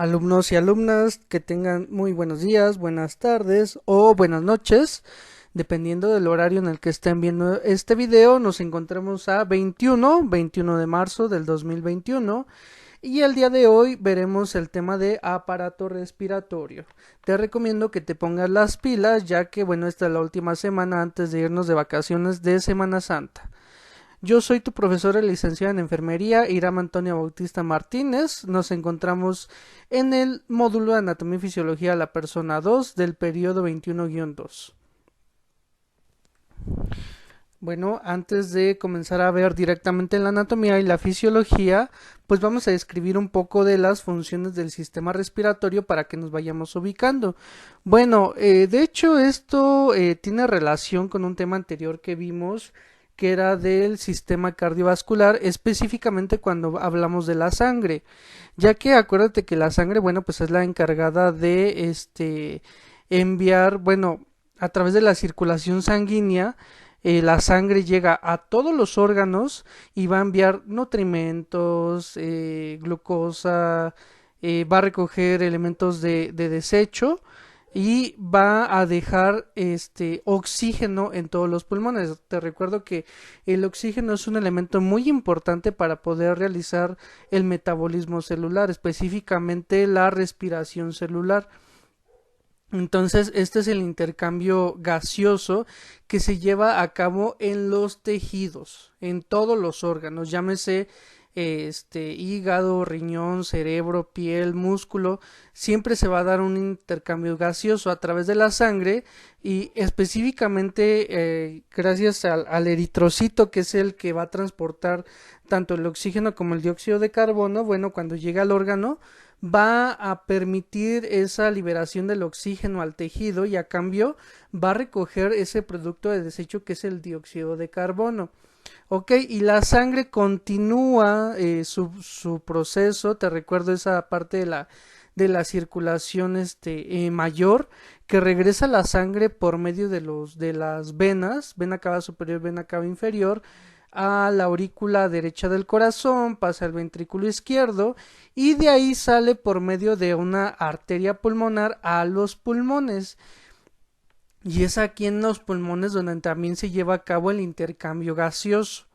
Alumnos y alumnas que tengan muy buenos días, buenas tardes o buenas noches, dependiendo del horario en el que estén viendo este video. Nos encontramos a 21 de marzo del 2021 y el día de hoy veremos el tema de aparato respiratorio. Te recomiendo que te pongas las pilas, ya que bueno, esta es la última semana antes de irnos de vacaciones de Semana Santa. Yo soy tu profesora licenciada en enfermería, Iram Antonia Bautista Martínez. Nos encontramos en el módulo de Anatomía y Fisiología de la persona 2 del periodo 21-2. Bueno, antes de comenzar a ver directamente la anatomía y la fisiología, pues vamos a describir un poco de las funciones del sistema respiratorio para que nos vayamos ubicando. Bueno, de hecho esto tiene relación con un tema anterior que vimos, que era del sistema cardiovascular, específicamente cuando hablamos de la sangre, ya que acuérdate que la sangre, bueno, pues es la encargada de enviar, bueno, a través de la circulación sanguínea, la sangre llega a todos los órganos y va a enviar nutrimentos, glucosa, va a recoger elementos de desecho y va a dejar oxígeno en todos los pulmones. Te recuerdo que el oxígeno es un elemento muy importante para poder realizar el metabolismo celular, específicamente la respiración celular. Entonces, este es el intercambio gaseoso que se lleva a cabo en los tejidos, en todos los órganos, llámese hígado, riñón, cerebro, piel, músculo, siempre se va a dar un intercambio gaseoso a través de la sangre y específicamente gracias al eritrocito, que es el que va a transportar tanto el oxígeno como el dióxido de carbono. Bueno, cuando llega al órgano va a permitir esa liberación del oxígeno al tejido y a cambio va a recoger ese producto de desecho que es el dióxido de carbono. Ok, y la sangre continúa su proceso. Te recuerdo esa parte de la circulación mayor, que regresa la sangre por medio de las venas, vena cava superior, vena cava inferior, a la aurícula derecha del corazón, pasa al ventrículo izquierdo y de ahí sale por medio de una arteria pulmonar a los pulmones. Y es aquí en los pulmones donde también se lleva a cabo el intercambio gaseoso.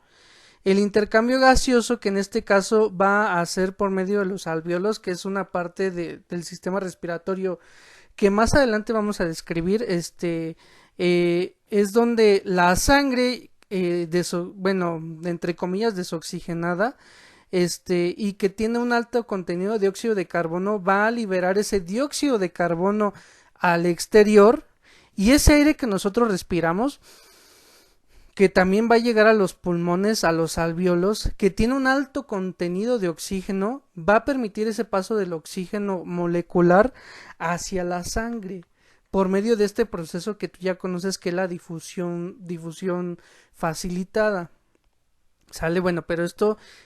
El intercambio gaseoso, que en este caso va a ser por medio de los alvéolos, que es una parte del sistema respiratorio que más adelante vamos a describir, es donde la sangre, bueno, entre comillas, desoxigenada, y que tiene un alto contenido de dióxido de carbono, va a liberar ese dióxido de carbono al exterior, y ese aire que nosotros respiramos, que también va a llegar a los pulmones, a los alvéolos, que tiene un alto contenido de oxígeno, va a permitir ese paso del oxígeno molecular hacia la sangre por medio de este proceso que tú ya conoces, que es la difusión facilitada. Sale, bueno, pero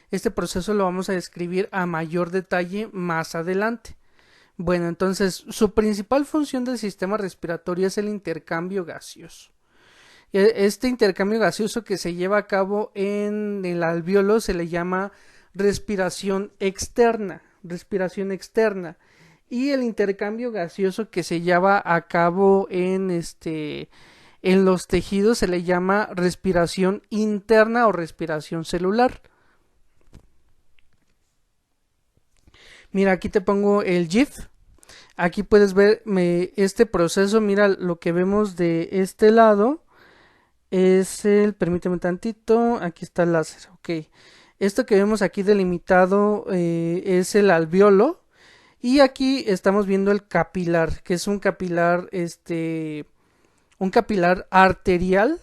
este proceso lo vamos a describir a mayor detalle más adelante. Bueno, entonces su principal función del sistema respiratorio es el intercambio gaseoso. Este intercambio gaseoso que se lleva a cabo en el alvéolo se le llama respiración externa, y el intercambio gaseoso que se lleva a cabo en los tejidos se le llama respiración interna o respiración celular. Mira, aquí te pongo el GIF. Aquí puedes ver este proceso. Mira, lo que vemos de este lado es permíteme tantito, aquí está el láser, ok. Esto que vemos aquí delimitado es el alvéolo, y aquí estamos viendo el capilar, que es un capilar arterial,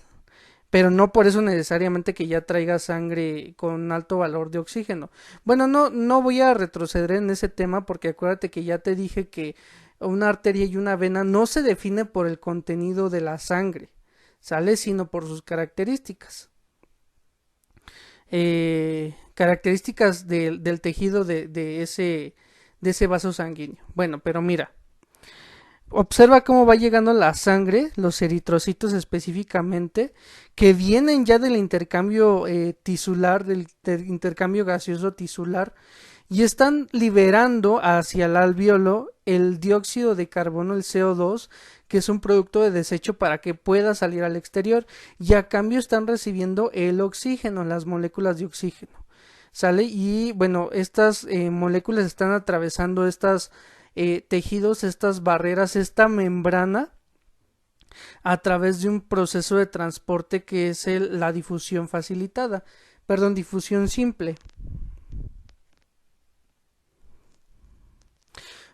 pero no por eso necesariamente que ya traiga sangre con alto valor de oxígeno. Bueno, no voy a retroceder en ese tema, porque acuérdate que ya te dije que una arteria y una vena no se define por el contenido de la sangre, ¿sale? Sino por sus características. Características del tejido de ese vaso sanguíneo. Bueno, pero mira, observa cómo va llegando la sangre, los eritrocitos específicamente, que vienen ya del intercambio tisular, del intercambio gaseoso tisular, y están liberando hacia el alvéolo el dióxido de carbono, el CO2, que es un producto de desecho para que pueda salir al exterior, y a cambio están recibiendo el oxígeno, las moléculas de oxígeno. ¿Sale? Y bueno, estas moléculas están atravesando estos tejidos, estas barreras, esta membrana a través de un proceso de transporte que es la difusión facilitada, perdón, difusión simple.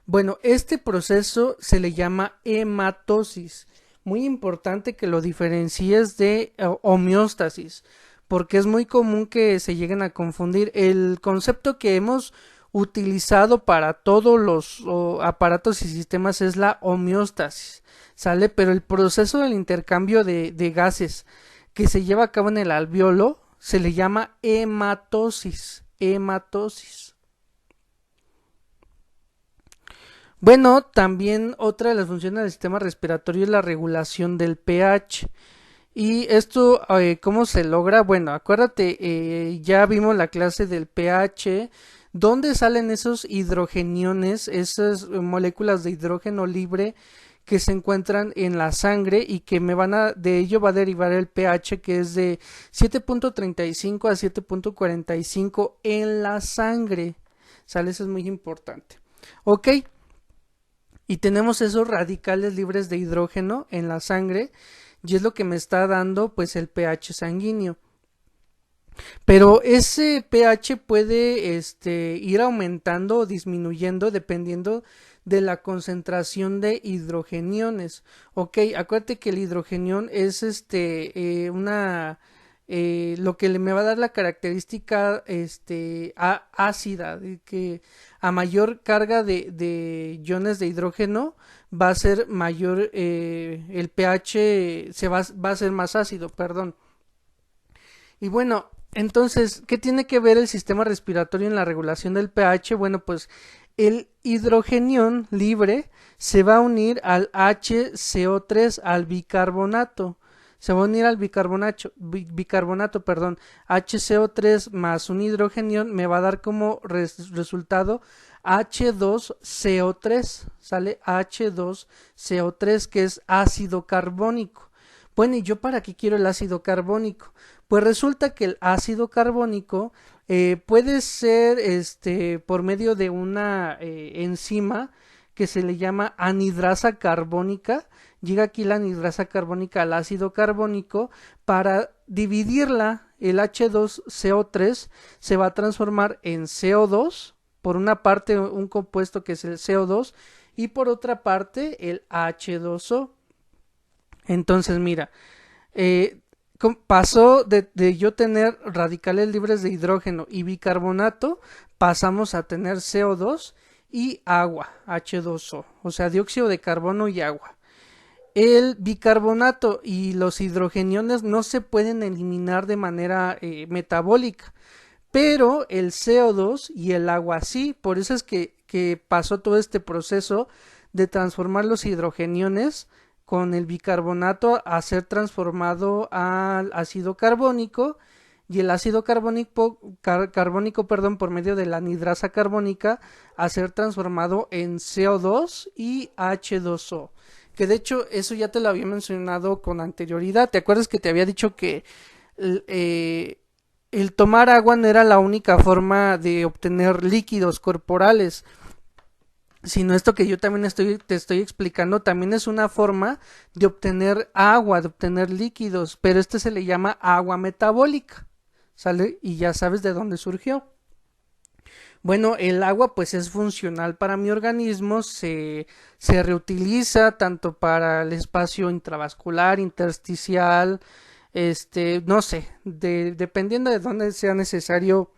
Bueno, este proceso se le llama hematosis. Muy importante que lo diferencies de homeostasis, porque es muy común que se lleguen a confundir. El concepto que hemos utilizado para todos los aparatos y sistemas es la homeostasis, ¿sale? Pero el proceso del intercambio de gases que se lleva a cabo en el alvéolo se le llama hematosis. Hematosis. Bueno, también otra de las funciones del sistema respiratorio es la regulación del pH. Y esto, ¿cómo se logra? Bueno, acuérdate, ya vimos la clase del pH, donde salen esos hidrogeniones, esas moléculas de hidrógeno libre que se encuentran en la sangre y que de ello va a derivar el pH, que es de 7.35 a 7.45 en la sangre. ¿Sale? Eso es muy importante. Ok, y tenemos esos radicales libres de hidrógeno en la sangre y es lo que me está dando pues el pH sanguíneo. Pero ese pH puede ir aumentando o disminuyendo dependiendo de la concentración de hidrogeniones. Ok, acuérdate que el hidrogenión es lo que me va a dar la característica ácida, de que a mayor carga de iones de hidrógeno va a ser mayor, el pH va a ser más ácido, perdón. Y bueno, entonces, ¿qué tiene que ver el sistema respiratorio en la regulación del pH? Bueno, pues el hidrogenión libre se va a unir al HCO3, al bicarbonato. Se va a unir al bicarbonato, perdón, HCO3 más un hidrogenión me va a dar como resultado H2CO3, ¿sale? H2CO3, que es ácido carbónico. Bueno, ¿y yo para qué quiero el ácido carbónico? Pues resulta que el ácido carbónico puede ser por medio de una enzima que se le llama anhidrasa carbónica. Llega aquí la anhidrasa carbónica al ácido carbónico para dividirla. El H2CO3 se va a transformar en CO2, por una parte un compuesto que es el CO2 y por otra parte el H2O. Entonces, mira, pasó de yo tener radicales libres de hidrógeno y bicarbonato, pasamos a tener CO2 y agua, H2O, o sea, dióxido de carbono y agua. El bicarbonato y los hidrogeniones no se pueden eliminar de manera metabólica, pero el CO2 y el agua sí, por eso es que pasó todo este proceso de transformar los hidrogeniones con el bicarbonato a ser transformado al ácido carbónico y el ácido carbónico, perdón, por medio de la anhidrasa carbónica a ser transformado en CO2 y H2O. Que de hecho eso ya te lo había mencionado con anterioridad. ¿Te acuerdas que te había dicho que el tomar agua no era la única forma de obtener líquidos corporales? Sino esto que yo también te estoy explicando también es una forma de obtener agua, de obtener líquidos, pero este se le llama agua metabólica, ¿sale? Y ya sabes de dónde surgió. Bueno, el agua pues es funcional para mi organismo, se reutiliza tanto para el espacio intravascular, intersticial, no sé, dependiendo de dónde sea necesario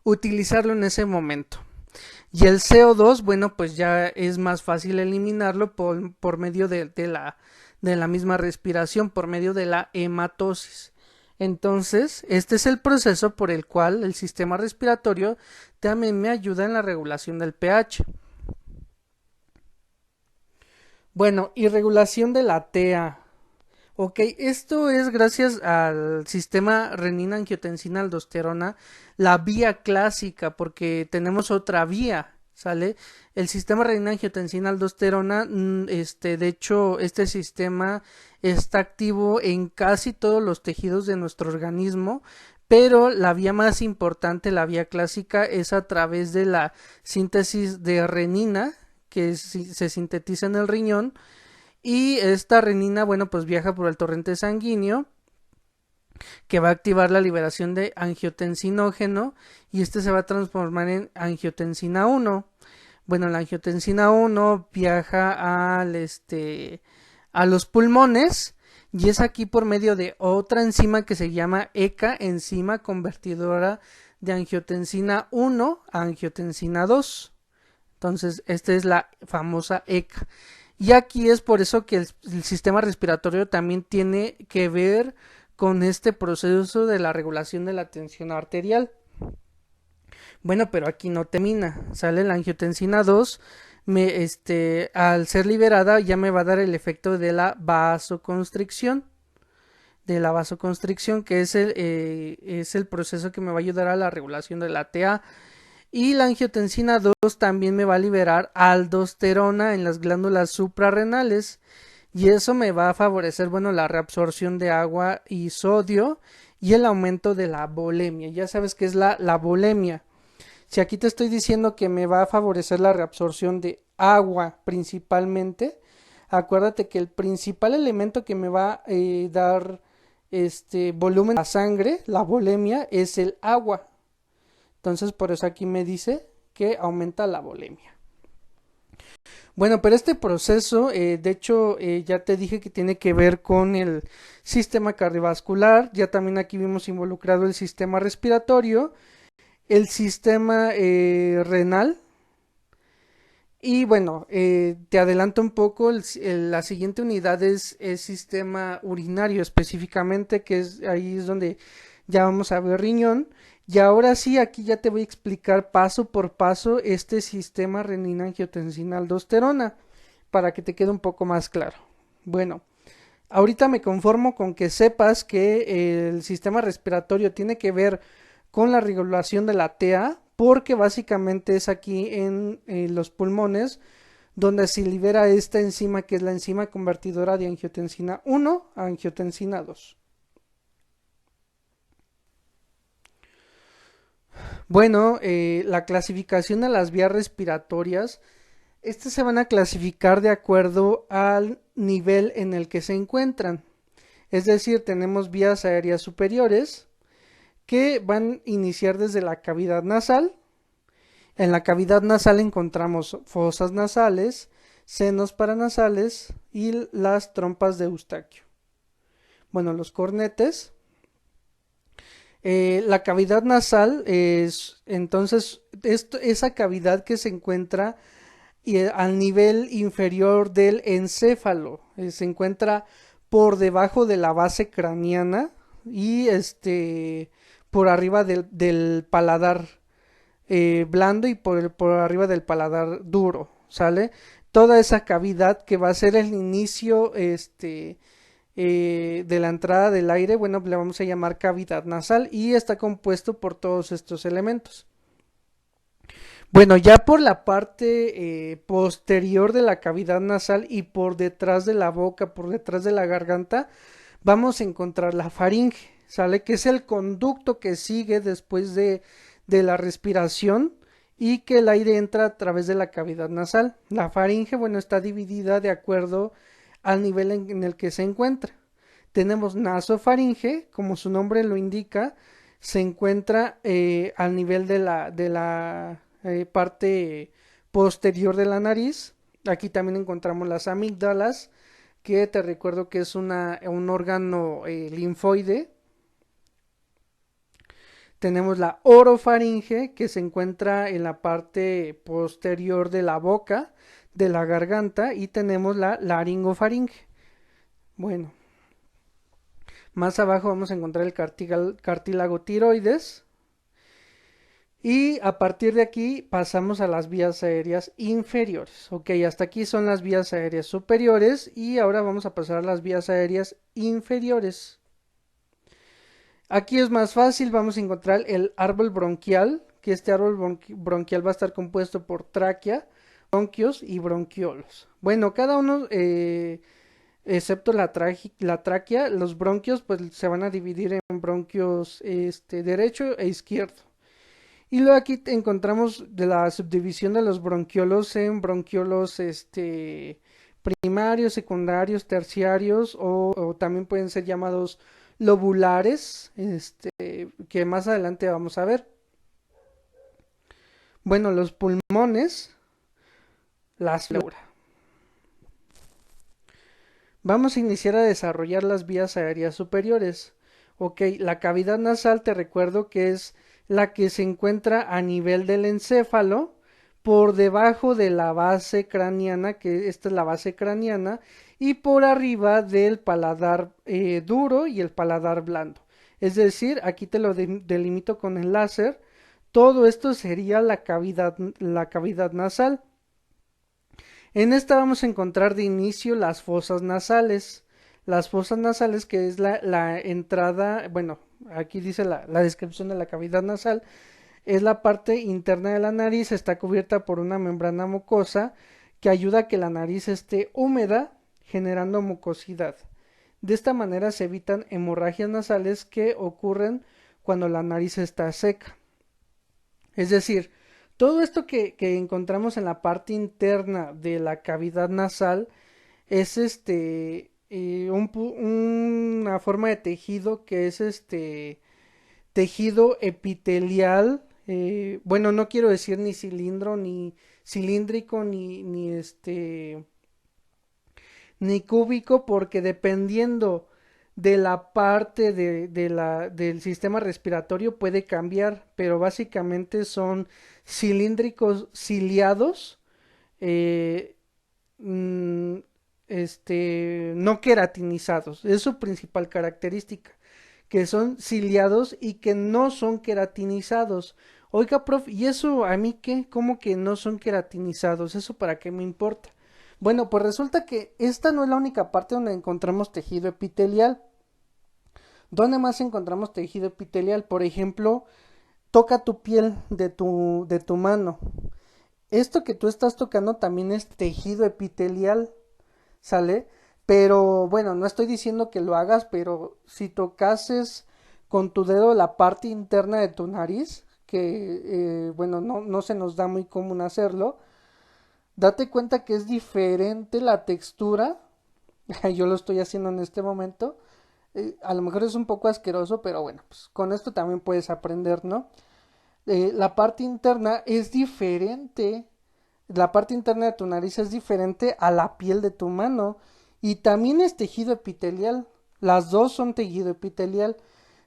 utilizarlo en ese momento. Y el CO2, bueno, pues ya es más fácil eliminarlo por medio de la misma respiración, por medio de la hematosis. Entonces, este es el proceso por el cual el sistema respiratorio también me ayuda en la regulación del pH. Bueno, y regulación de la TEA. Ok, esto es gracias al sistema renina-angiotensina-aldosterona, la vía clásica, porque tenemos otra vía, ¿sale? El sistema renina-angiotensina-aldosterona, de hecho, este sistema está activo en casi todos los tejidos de nuestro organismo, pero la vía más importante, la vía clásica, es a través de la síntesis de renina, que se sintetiza en el riñón, y esta renina, bueno, pues viaja por el torrente sanguíneo que va a activar la liberación de angiotensinógeno y este se va a transformar en angiotensina 1. Bueno, la angiotensina 1 viaja a los pulmones y es aquí por medio de otra enzima que se llama ECA, enzima convertidora de angiotensina 1 a angiotensina 2. Entonces, esta es la famosa ECA. Y aquí es por eso que el sistema respiratorio también tiene que ver con este proceso de la regulación de la tensión arterial. Bueno, pero aquí no termina. Sale la angiotensina 2. Al ser liberada ya me va a dar el efecto de la vasoconstricción. Que es el proceso que me va a ayudar a la regulación de la TA. Y la angiotensina 2 también me va a liberar aldosterona en las glándulas suprarrenales y eso me va a favorecer, bueno, la reabsorción de agua y sodio y el aumento de la volemia. Ya sabes qué es la volemia. Si aquí te estoy diciendo que me va a favorecer la reabsorción de agua principalmente, acuérdate que el principal elemento que me va a dar volumen a la sangre, la volemia, es el agua. Entonces, por eso aquí me dice que aumenta la volemia. Bueno, pero este proceso, de hecho, ya te dije que tiene que ver con el sistema cardiovascular, ya también aquí vimos involucrado el sistema respiratorio, el sistema renal, y bueno, te adelanto un poco, la siguiente unidad es el sistema urinario específicamente, que es ahí es donde ya vamos a ver riñón. Y ahora sí, aquí ya te voy a explicar paso por paso este sistema renina-angiotensina-aldosterona para que te quede un poco más claro. Bueno, ahorita me conformo con que sepas que el sistema respiratorio tiene que ver con la regulación de la TA, porque básicamente es aquí en los pulmones donde se libera esta enzima que es la enzima convertidora de angiotensina 1 a angiotensina 2. Bueno, la clasificación de las vías respiratorias, estas se van a clasificar de acuerdo al nivel en el que se encuentran. Es decir, tenemos vías aéreas superiores que van a iniciar desde la cavidad nasal. En la cavidad nasal encontramos fosas nasales, senos paranasales y las trompas de Eustaquio. Bueno, los cornetes. La cavidad nasal es entonces esa cavidad que se encuentra al nivel inferior del encéfalo. Se encuentra por debajo de la base craneana y por arriba del paladar blando y por arriba del paladar duro, ¿sale? Toda esa cavidad que va a ser el inicio de la entrada del aire, bueno, le vamos a llamar cavidad nasal y está compuesto por todos estos elementos. Bueno, ya por la parte posterior de la cavidad nasal y por detrás de la boca, por detrás de la garganta, vamos a encontrar la faringe, ¿sale? Que es el conducto que sigue después de la respiración y que el aire entra a través de la cavidad nasal. La faringe, bueno, está dividida de acuerdo al nivel en el que se encuentra. Tenemos nasofaringe, como su nombre lo indica, se encuentra al nivel de la parte posterior de la nariz. Aquí también encontramos las amígdalas, que te recuerdo que es un órgano linfoide. Tenemos la orofaringe, que se encuentra en la parte posterior de la boca, de la garganta, y tenemos la laringofaringe. Bueno, más abajo vamos a encontrar el cartílago tiroides, Y a partir de aquí pasamos a las vías aéreas inferiores. Ok, hasta aquí son las vías aéreas superiores y ahora vamos a pasar a las vías aéreas inferiores. Aquí es más fácil, vamos a encontrar el árbol bronquial, que este árbol bronquial va a estar compuesto por tráquea, bronquios y bronquiolos. Bueno, cada uno, excepto la tráquea, los bronquios pues se van a dividir en bronquios derecho e izquierdo. Y luego aquí encontramos de la subdivisión de los bronquiolos en bronquiolos primarios, secundarios, terciarios o también pueden ser llamados lobulares, que más adelante vamos a ver. Bueno, los pulmones, las flora. Vamos a iniciar a desarrollar las vías aéreas superiores. Ok, la cavidad nasal te recuerdo que es la que se encuentra a nivel del encéfalo, por debajo de la base craneana, que esta es la base craneana, y por arriba del paladar duro y el paladar blando. Es decir, aquí te lo delimito con el láser. Todo esto sería la cavidad nasal. En esta vamos a encontrar de inicio las fosas nasales. Las fosas nasales, que es la entrada, bueno, aquí dice la descripción de la cavidad nasal, es la parte interna de la nariz, está cubierta por una membrana mucosa que ayuda a que la nariz esté húmeda, generando mucosidad. De esta manera se evitan hemorragias nasales que ocurren cuando la nariz está seca. Es decir, todo esto que encontramos en la parte interna de la cavidad nasal es una forma de tejido que es tejido epitelial. Bueno, no quiero decir ni cilindro, ni cilíndrico, ni cúbico, porque dependiendo de la parte del sistema respiratorio puede cambiar, pero básicamente son cilíndricos ciliados, eh, mm, no queratinizados, es su principal característica, que son ciliados y que no son queratinizados. Oiga, prof, ¿y eso a mí qué? ¿Cómo que no son queratinizados? ¿Eso para qué me importa? Bueno, pues resulta que esta no es la única parte donde encontramos tejido epitelial. ¿Dónde más encontramos tejido epitelial? Por ejemplo, toca tu piel de tu mano. Esto que tú estás tocando también es tejido epitelial, ¿sale? Pero bueno, no estoy diciendo que lo hagas, pero si tocases con tu dedo la parte interna de tu nariz, que bueno, no se nos da muy común hacerlo, date cuenta que es diferente la textura. Yo lo estoy haciendo en este momento. A lo mejor es un poco asqueroso, pero bueno, pues con esto también puedes aprender, ¿no? La parte interna es diferente. La parte interna de tu nariz es diferente a la piel de tu mano. Y también es tejido epitelial. Las dos son tejido epitelial.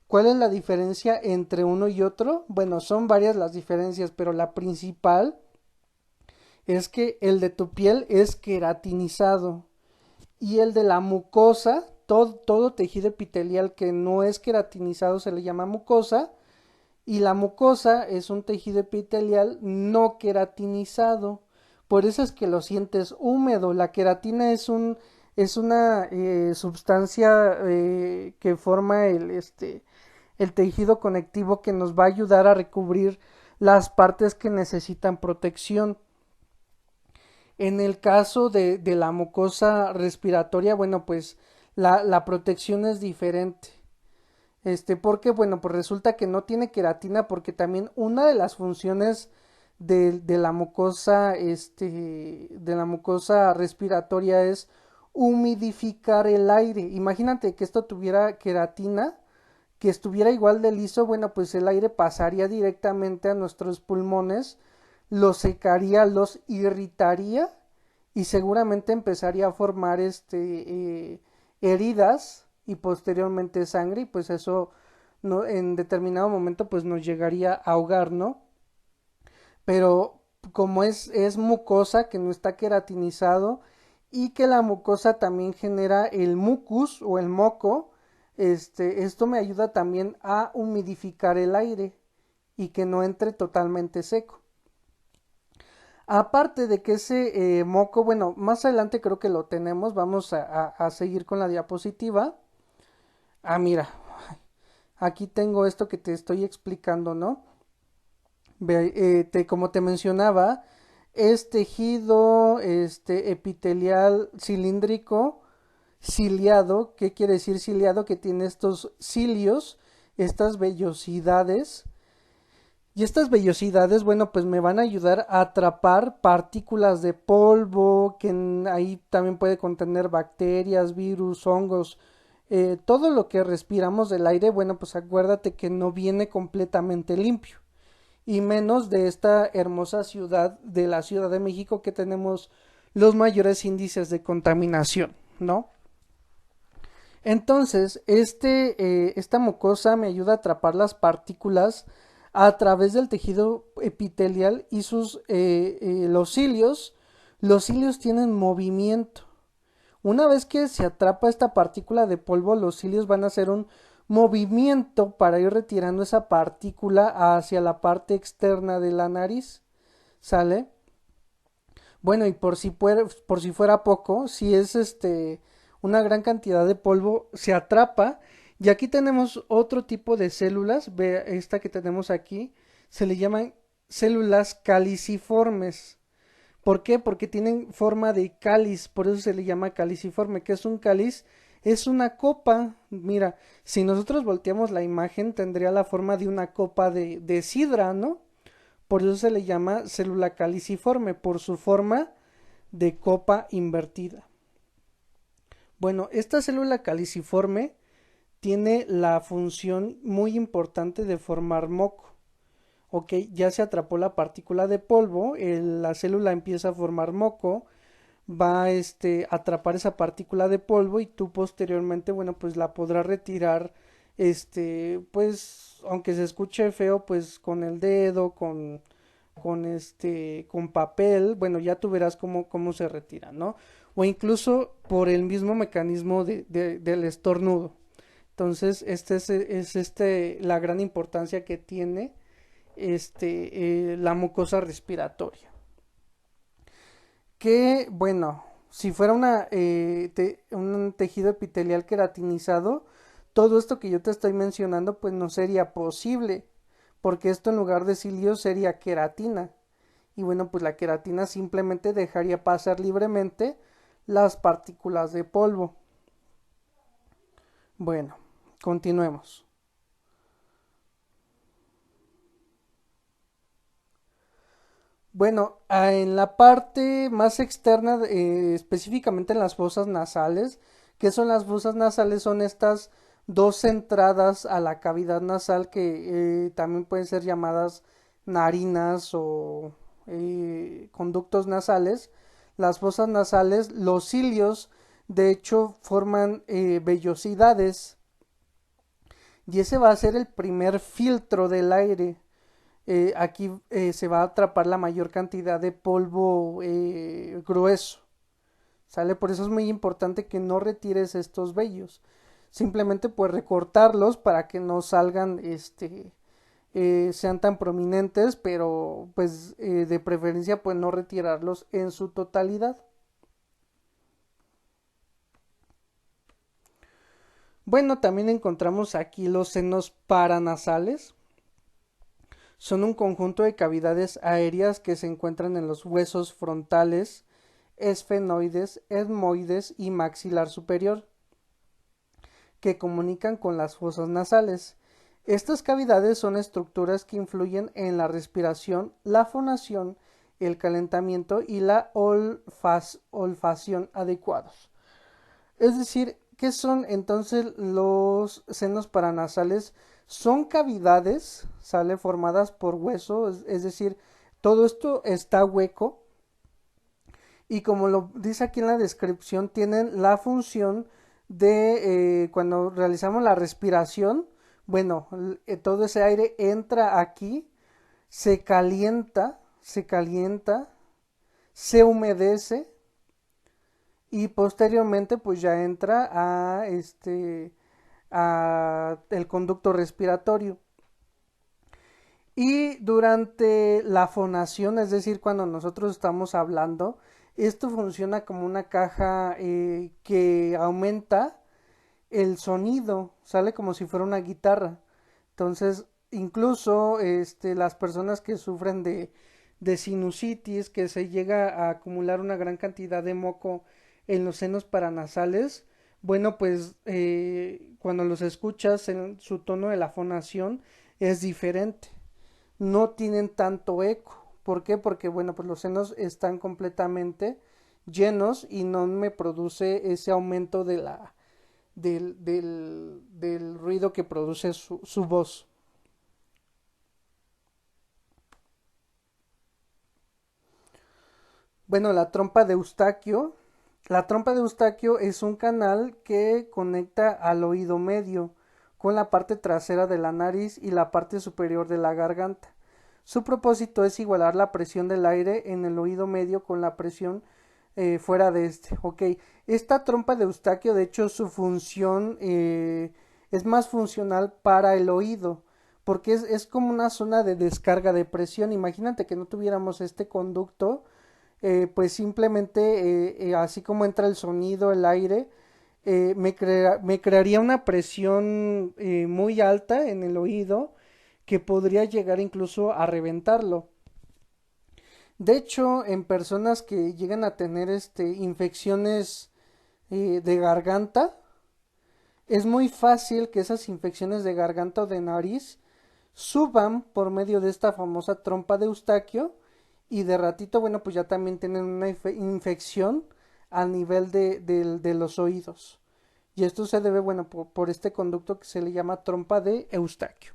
¿Cuál es la diferencia entre uno y otro? Bueno, son varias las diferencias, pero la principal es que el de tu piel es queratinizado y el de la mucosa, todo tejido epitelial que no es queratinizado se le llama mucosa, y la mucosa es un tejido epitelial no queratinizado. Por eso es que lo sientes húmedo. La queratina es una sustancia que forma el tejido conectivo que nos va a ayudar a recubrir las partes que necesitan protección. En el caso de la mucosa respiratoria, bueno, pues la protección es diferente. Porque, bueno, pues resulta que no tiene queratina porque también una de las funciones de la mucosa, de la mucosa respiratoria es humidificar el aire. Imagínate que esto tuviera queratina, que estuviera igual de liso, bueno, pues el aire pasaría directamente a nuestros pulmones, los secaría, los irritaría y seguramente empezaría a formar heridas y posteriormente sangre y pues eso no, en determinado momento pues nos llegaría a ahogar, ¿no? Pero como es mucosa que no está queratinizado y que la mucosa también genera el mucus o el moco, esto me ayuda también a humidificar el aire y que no entre totalmente seco. Aparte de que ese moco, bueno, más adelante creo que lo tenemos, vamos a seguir con la diapositiva. Ah, mira, aquí tengo esto que te estoy explicando, ¿no? Como te mencionaba, es tejido epitelial cilíndrico, ciliado. ¿Qué quiere decir ciliado? Que tiene estos cilios, estas vellosidades. Y estas vellosidades, bueno, pues me van a ayudar a atrapar partículas de polvo, que ahí también puede contener bacterias, virus, hongos, todo lo que respiramos del aire. Bueno, pues acuérdate que no viene completamente limpio, y menos de esta hermosa ciudad, de la Ciudad de México, que tenemos los mayores índices de contaminación, ¿no? Entonces, esta mucosa me ayuda a atrapar las partículas a través del tejido epitelial y los cilios. Los cilios tienen movimiento. Una vez que se atrapa esta partícula de polvo, los cilios van a hacer un movimiento para ir retirando esa partícula hacia la parte externa de la nariz. ¿Sale? Bueno, y por si fuera poco, si es una gran cantidad de polvo, se atrapa. Y aquí tenemos otro tipo de células. Ve esta que tenemos aquí. Se le llaman células caliciformes. ¿Por qué? Porque tienen forma de cáliz, por eso se le llama caliciforme. ¿Qué es un cáliz? Es una copa. Mira, si nosotros volteamos la imagen, tendría la forma de una copa de sidra, ¿no? Por eso se le llama célula caliciforme, por su forma de copa invertida. Bueno, esta célula caliciforme tiene la función muy importante de formar moco. Ok, ya se atrapó la partícula de polvo, la célula empieza a formar moco, va a atrapar esa partícula de polvo y tú posteriormente, bueno, pues la podrás retirar, pues, aunque se escuche feo, pues con el dedo, con papel. Bueno, ya tú verás cómo se retira, ¿no? O incluso por el mismo mecanismo del estornudo. Entonces, la gran importancia que tiene la mucosa respiratoria. Que, bueno, si fuera un tejido epitelial queratinizado, todo esto que yo te estoy mencionando, pues no sería posible, porque esto en lugar de cilios sería queratina. Y bueno, pues la queratina simplemente dejaría pasar libremente las partículas de polvo. Bueno, continuemos. Bueno, en la parte más externa, específicamente en las fosas nasales. ¿Qué son las fosas nasales? Son estas dos entradas a la cavidad nasal que también pueden ser llamadas narinas o conductos nasales. Las fosas nasales, los cilios, de hecho, forman vellosidades, y ese va a ser el primer filtro del aire. Aquí se va a atrapar la mayor cantidad de polvo grueso. ¿Sale? Por eso es muy importante que no retires estos vellos. Simplemente pues recortarlos para que no salgan, sean tan prominentes, pero pues de preferencia pues no retirarlos en su totalidad. Bueno, también encontramos aquí los senos paranasales. Son un conjunto de cavidades aéreas que se encuentran en los huesos frontales, esfenoides, etmoides y maxilar superior, que comunican con las fosas nasales. Estas cavidades son estructuras que influyen en la respiración, la fonación, el calentamiento y la olfacción adecuados. Es decir, ¿qué son entonces los senos paranasales? Son cavidades, sale, formadas por hueso, es decir, todo esto está hueco, y como lo dice aquí en la descripción, tienen la función de cuando realizamos la respiración, bueno, todo ese aire entra aquí, se calienta, se humedece, y posteriormente pues ya entra a el conducto respiratorio. Y durante la fonación, es decir, cuando nosotros estamos hablando, esto funciona como una caja que aumenta el sonido, sale como si fuera una guitarra. Entonces, incluso las personas que sufren de sinusitis, que se llega a acumular una gran cantidad de moco en los senos paranasales, bueno, pues cuando los escuchas en su tono de la fonación es diferente, no tienen tanto eco. ¿Por qué? Porque, bueno, pues los senos están completamente llenos y no me produce ese aumento de del ruido que produce su voz. Bueno, la trompa de Eustaquio. La trompa de Eustaquio es un canal que conecta al oído medio con la parte trasera de la nariz y la parte superior de la garganta. Su propósito es igualar la presión del aire en el oído medio con la presión fuera de este. Ok, esta trompa de Eustaquio, de hecho, su función es más funcional para el oído, porque es como una zona de descarga de presión. Imagínate que no tuviéramos este conducto, pues simplemente así como entra el sonido, el aire, me crearía una presión muy alta en el oído que podría llegar incluso a reventarlo. De hecho, en personas que llegan a tener infecciones de garganta, es muy fácil que esas infecciones de garganta o de nariz suban por medio de esta famosa trompa de Eustaquio y de ratito, bueno, pues ya también tienen una infección a nivel de los oídos. Y esto se debe, bueno, por este conducto que se le llama trompa de Eustaquio.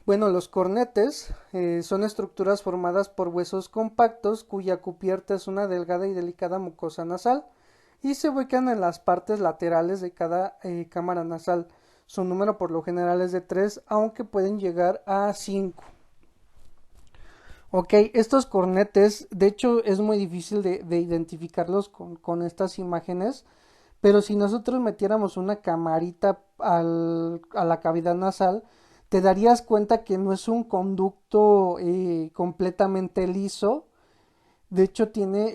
Bueno, los cornetes son estructuras formadas por huesos compactos cuya cubierta es una delgada y delicada mucosa nasal y se ubican en las partes laterales de cada cámara nasal. Su número por lo general es de 3, aunque pueden llegar a 5. Ok, estos cornetes, de hecho es muy difícil de identificarlos con estas imágenes, pero si nosotros metiéramos una camarita a la cavidad nasal, te darías cuenta que no es un conducto completamente liso. De hecho, tiene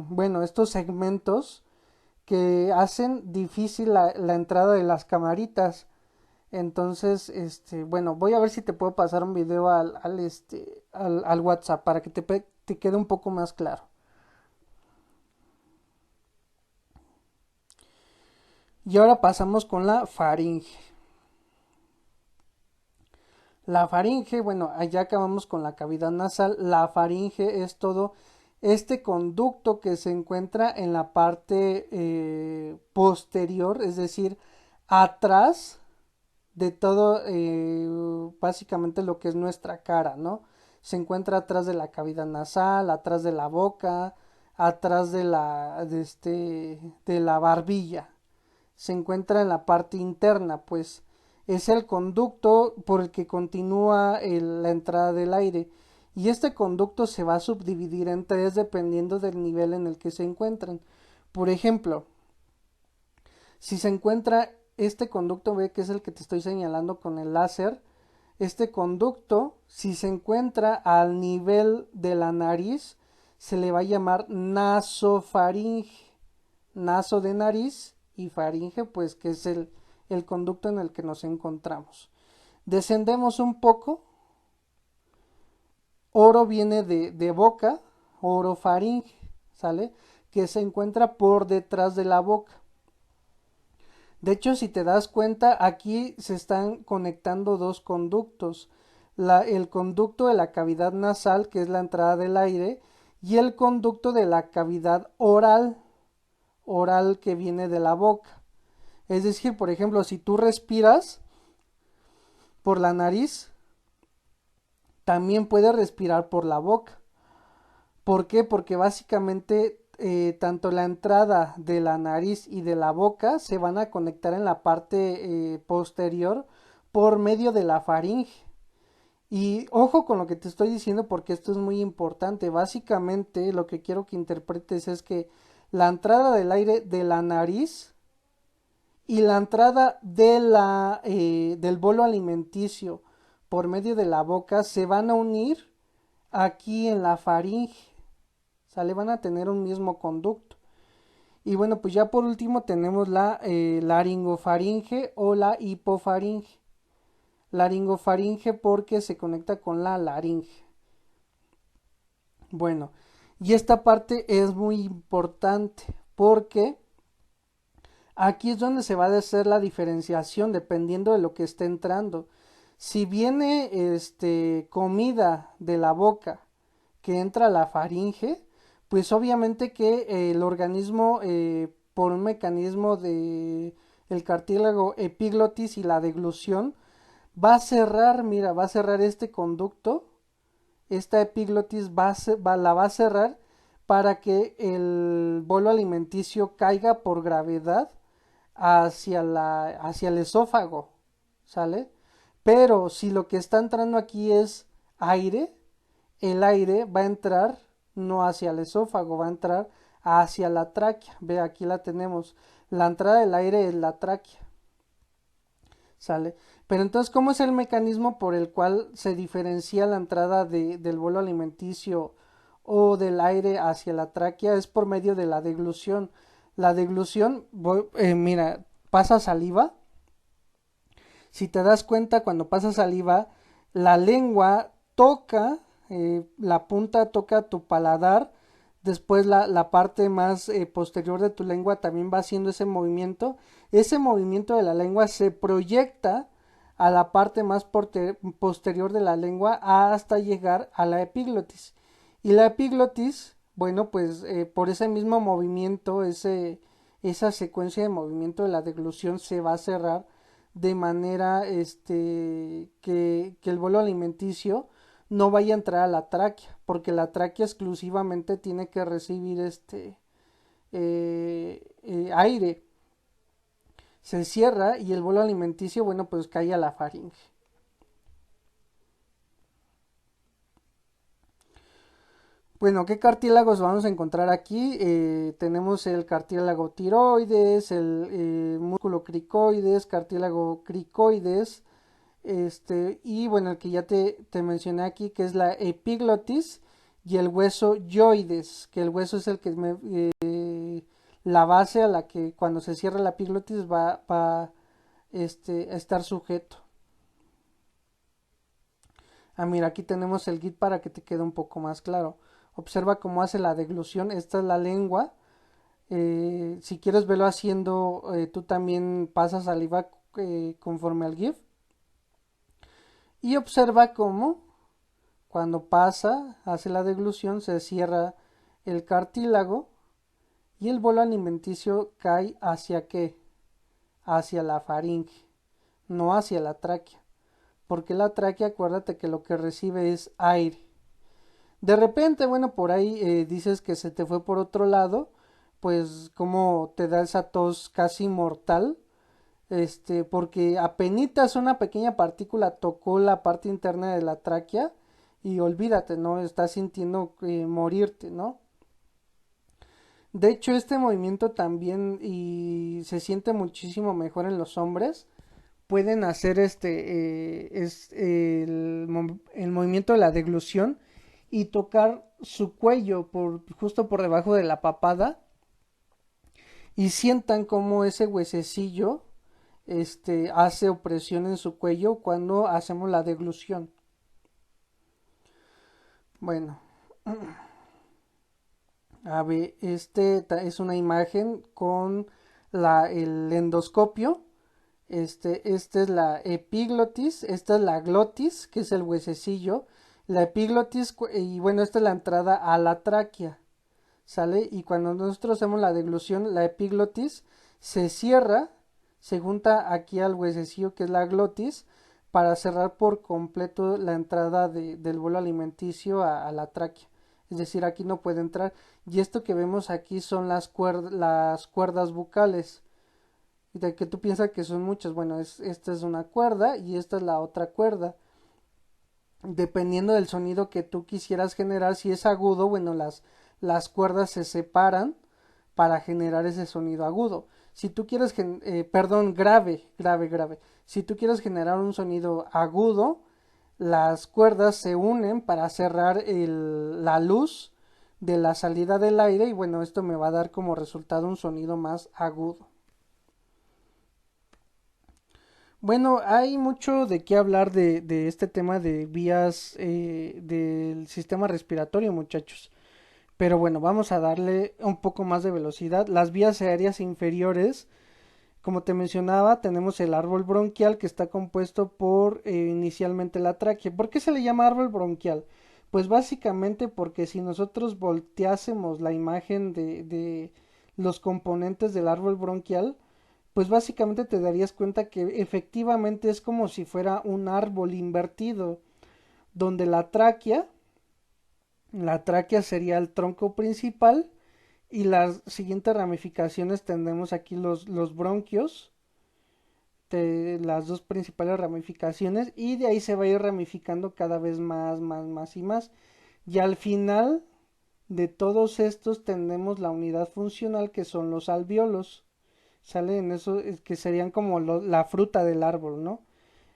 bueno, estos segmentos que hacen difícil la entrada de las camaritas. Entonces, bueno, voy a ver si te puedo pasar un video al WhatsApp para que te quede un poco más claro. Y ahora pasamos con la faringe. La faringe, bueno, ya acabamos con la cavidad nasal. La faringe es todo este conducto que se encuentra en la parte posterior, es decir, atrás de todo, básicamente lo que es nuestra cara, ¿no? Se encuentra atrás de la cavidad nasal, atrás de la boca, atrás de la barbilla. Se encuentra en la parte interna, pues es el conducto por el que continúa la entrada del aire. Y este conducto se va a subdividir en tres dependiendo del nivel en el que se encuentran. Por ejemplo, si se encuentra este conducto, ve que es el que te estoy señalando con el láser, este conducto, si se encuentra al nivel de la nariz, se le va a llamar nasofaringe, naso de nariz y faringe, pues que es el conducto en el que nos encontramos. Descendemos un poco, oro viene de boca, orofaringe, ¿sale? Que se encuentra por detrás de la boca. De hecho, si te das cuenta, aquí se están conectando dos conductos. El conducto de la cavidad nasal, que es la entrada del aire, y el conducto de la cavidad oral que viene de la boca. Es decir, por ejemplo, si tú respiras por la nariz, también puedes respirar por la boca. ¿Por qué? Porque básicamente tanto la entrada de la nariz y de la boca se van a conectar en la parte posterior por medio de la faringe. Y ojo con lo que te estoy diciendo porque esto es muy importante. Básicamente lo que quiero que interpretes es que la entrada del aire de la nariz y la entrada de del bolo alimenticio por medio de la boca se van a unir aquí en la faringe, ¿sale? Van a tener un mismo conducto. Y bueno, pues ya por último tenemos la laringofaringe o la hipofaringe. Laringofaringe porque se conecta con la laringe. Bueno, y esta parte es muy importante porque aquí es donde se va a hacer la diferenciación dependiendo de lo que esté entrando. Si viene comida de la boca que entra a la faringe, pues obviamente que el organismo por un mecanismo de el cartílago epiglotis y la deglución va a cerrar, mira, va a cerrar este conducto, esta epiglotis la va a cerrar para que el bolo alimenticio caiga por gravedad hacia el esófago, ¿sale? Pero si lo que está entrando aquí es aire, el aire va a entrar no hacia el esófago, va a entrar hacia la tráquea. Ve, aquí la tenemos. La entrada del aire es la tráquea. ¿Sale? Pero entonces, ¿cómo es el mecanismo por el cual se diferencia la entrada del bolo alimenticio o del aire hacia la tráquea? Es por medio de la deglución. La deglución, mira, pasa saliva. Si te das cuenta, cuando pasa saliva, la lengua toca, la punta toca tu paladar, después la parte más posterior de tu lengua también va haciendo ese movimiento de la lengua se proyecta a la parte más posterior de la lengua hasta llegar a la epiglotis. Y la epiglotis, bueno, pues por ese mismo movimiento, esa secuencia de movimiento de la deglución se va a cerrar de manera que el bolo alimenticio no vaya a entrar a la tráquea, porque la tráquea exclusivamente tiene que recibir aire. Se cierra y el bolo alimenticio, bueno, pues cae a la faringe. Bueno, ¿qué cartílagos vamos a encontrar aquí? Tenemos el cartílago tiroides, el músculo cricoides, cartílago cricoides, y bueno, el que ya te mencioné aquí, que es la epiglotis y el hueso yoides, que el hueso es el que la base a la que cuando se cierra la epiglotis va a estar sujeto. Ah, mira, aquí tenemos el git para que te quede un poco más claro. Observa cómo hace la deglución. Esta es la lengua. Si quieres verlo haciendo, tú también pasas saliva conforme al GIF. Y observa cómo cuando pasa, hace la deglución, se cierra el cartílago y el bolo alimenticio cae hacia qué? Hacia la faringe, no hacia la tráquea. Porque la tráquea, acuérdate que lo que recibe es aire. De repente, bueno, por ahí dices que se te fue por otro lado, pues como te da esa tos casi mortal, porque apenitas una pequeña partícula tocó la parte interna de la tráquea y olvídate, ¿no? Estás sintiendo morirte, ¿no? De hecho, este movimiento también y se siente muchísimo mejor en los hombres. Pueden hacer el movimiento de la deglución y tocar su cuello justo por debajo de la papada y sientan como ese huesecillo hace opresión en su cuello cuando hacemos la deglución. Bueno, a ver, es una imagen con el endoscopio. Esta es la epiglotis, esta es la glotis, que es el huesecillo. La epiglotis, y bueno, esta es la entrada a la tráquea, ¿sale? Y cuando nosotros hacemos la deglución, la epiglotis se cierra, se junta aquí al huesecillo que es la glotis, para cerrar por completo la entrada del bolo alimenticio a la tráquea. Es decir, aquí no puede entrar. Y esto que vemos aquí son las cuerdas bucales. Y de que tú piensas que son muchas. Bueno, esta es una cuerda y esta es la otra cuerda. Dependiendo del sonido que tú quisieras generar, si es agudo, bueno, las cuerdas se separan para generar ese sonido agudo. Si tú quieres, perdón, grave, grave, grave. Si tú quieres generar un sonido agudo, las cuerdas se unen para cerrar la luz de la salida del aire y bueno, esto me va a dar como resultado un sonido más agudo. Bueno, hay mucho de qué hablar de este tema de vías del sistema respiratorio, muchachos. Pero bueno, vamos a darle un poco más de velocidad. Las vías aéreas inferiores, como te mencionaba, tenemos el árbol bronquial que está compuesto por inicialmente la tráquea. ¿Por qué se le llama árbol bronquial? Pues básicamente porque si nosotros volteásemos la imagen de los componentes del árbol bronquial, pues básicamente te darías cuenta que efectivamente es como si fuera un árbol invertido, donde la tráquea sería el tronco principal y las siguientes ramificaciones tendremos aquí los bronquios, las dos principales ramificaciones y de ahí se va a ir ramificando cada vez más, más, más y más. Y al final de todos estos tenemos la unidad funcional que son los alvéolos. Sale en eso que serían como la fruta del árbol, ¿no?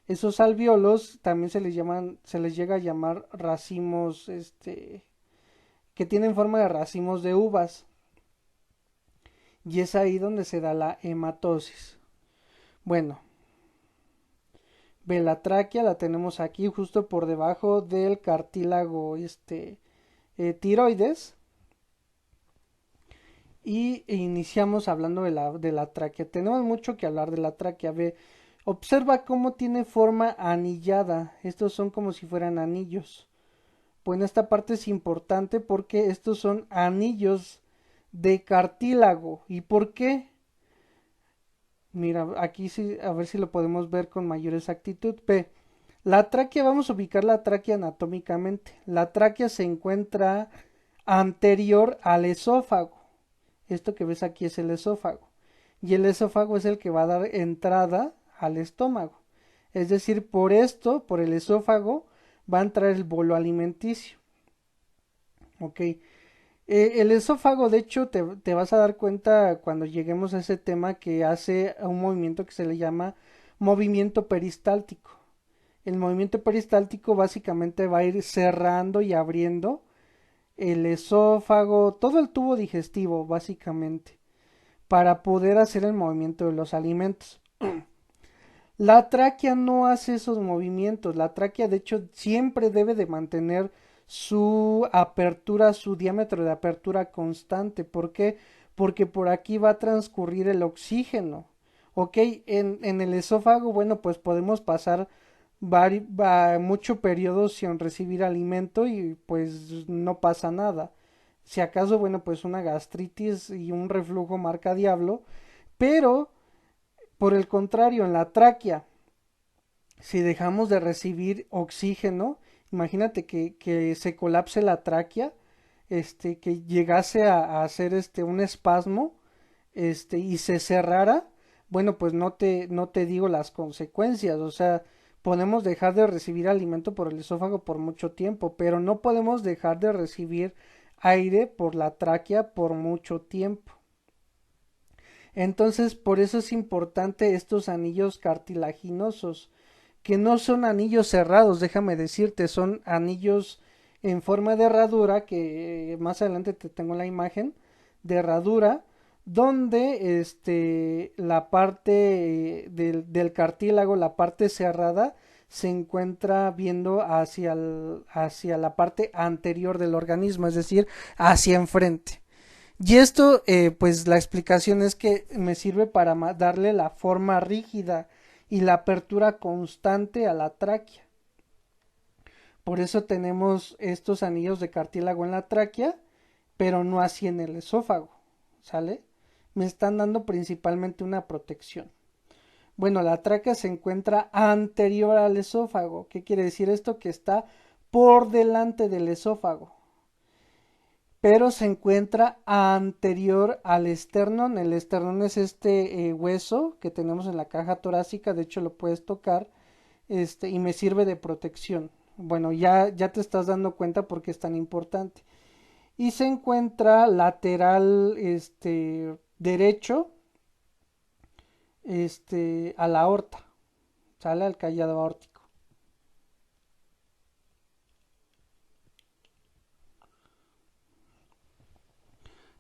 Esos alvéolos también se les llega a llamar racimos, que tienen forma de racimos de uvas. Y es ahí donde se da la hematosis. Bueno, la tráquea la tenemos aquí justo por debajo del cartílago tiroides. Y iniciamos hablando de la tráquea. Tenemos mucho que hablar de la tráquea. Ve, observa cómo tiene forma anillada. Estos son como si fueran anillos. Bueno, esta parte es importante porque estos son anillos de cartílago. ¿Y por qué? Mira, aquí sí, a ver si lo podemos ver con mayor exactitud. Ve, la tráquea, vamos a ubicar la tráquea anatómicamente. La tráquea se encuentra anterior al esófago. Esto que ves aquí es el esófago. Y el esófago es el que va a dar entrada al estómago. Es decir, por esto, por el esófago, va a entrar el bolo alimenticio. Ok. El esófago, de hecho, te vas a dar cuenta cuando lleguemos a ese tema que hace un movimiento que se le llama movimiento peristáltico. El movimiento peristáltico básicamente va a ir cerrando y abriendo el esófago, todo el tubo digestivo, básicamente, para poder hacer el movimiento de los alimentos. La tráquea no hace esos movimientos. La tráquea, de hecho, siempre debe de mantener su apertura, su diámetro de apertura constante. ¿Por qué? Porque por aquí va a transcurrir el oxígeno. Ok, en el esófago, bueno, pues podemos pasar mucho periodo sin recibir alimento y pues no pasa nada. Si acaso, bueno, pues una gastritis y un reflujo marca diablo, pero por el contrario, en la tráquea, si dejamos de recibir oxígeno, imagínate que se colapse la tráquea, que llegase a hacer un espasmo, y se cerrara, bueno, pues no te digo las consecuencias, o sea, podemos dejar de recibir alimento por el esófago por mucho tiempo, pero no podemos dejar de recibir aire por la tráquea por mucho tiempo. Entonces, por eso es importante estos anillos cartilaginosos, que no son anillos cerrados, déjame decirte, son anillos en forma de herradura, que más adelante te tengo la imagen de herradura, donde la parte del cartílago, la parte cerrada, se encuentra viendo hacia la parte anterior del organismo, es decir, hacia enfrente. Y esto, pues la explicación es que me sirve para darle la forma rígida y la apertura constante a la tráquea. Por eso tenemos estos anillos de cartílago en la tráquea, pero no así en el esófago, ¿sale? Me están dando principalmente una protección. Bueno, la tráquea se encuentra anterior al esófago. ¿Qué quiere decir esto? Que está por delante del esófago, pero se encuentra anterior al esternón. El esternón es hueso que tenemos en la caja torácica, de hecho lo puedes tocar, y me sirve de protección. Bueno, ya te estás dando cuenta por qué es tan importante. y se encuentra lateral derecho a la aorta, sale al callado aórtico.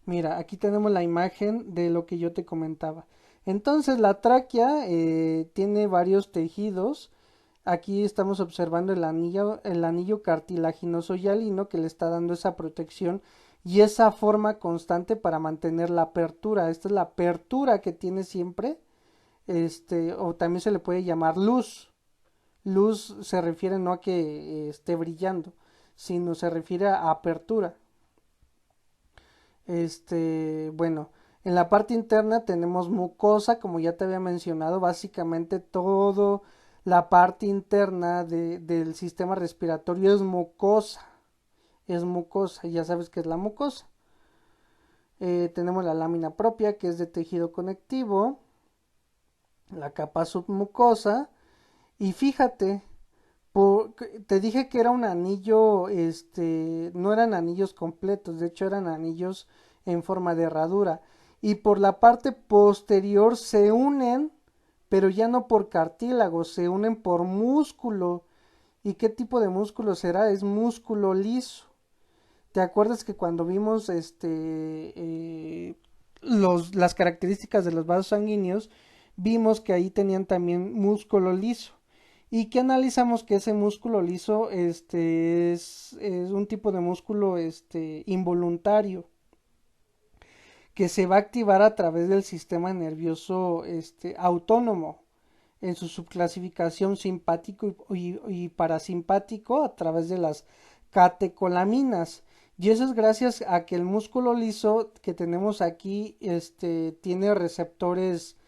Mira, aquí tenemos la imagen de lo que yo te comentaba. Entonces la tráquea tiene varios tejidos. Aquí estamos observando el anillo cartilaginoso hialino que le está dando esa protección y esa forma constante para mantener la apertura. Esta es la apertura que tiene siempre, o también se le puede llamar luz. Luz se refiere no a que esté brillando, sino se refiere a apertura. Bueno, en la parte interna tenemos mucosa, como ya te había mencionado, básicamente todo la parte interna del sistema respiratorio es mucosa, y ya sabes que es la mucosa. Tenemos la lámina propia, que es de tejido conectivo, la capa submucosa, y fíjate, te dije que era un anillo, no eran anillos completos, de hecho eran anillos en forma de herradura. Y por la parte posterior se unen, pero ya no por cartílago, se unen por músculo. ¿Y qué tipo de músculo será? Es músculo liso. ¿Te acuerdas que cuando vimos las características de los vasos sanguíneos, vimos que ahí tenían también músculo liso? Y que analizamos que ese músculo liso es un tipo de músculo involuntario que se va a activar a través del sistema nervioso autónomo en su subclasificación simpático y parasimpático a través de las catecolaminas. Y eso es gracias a que el músculo liso que tenemos aquí tiene receptores,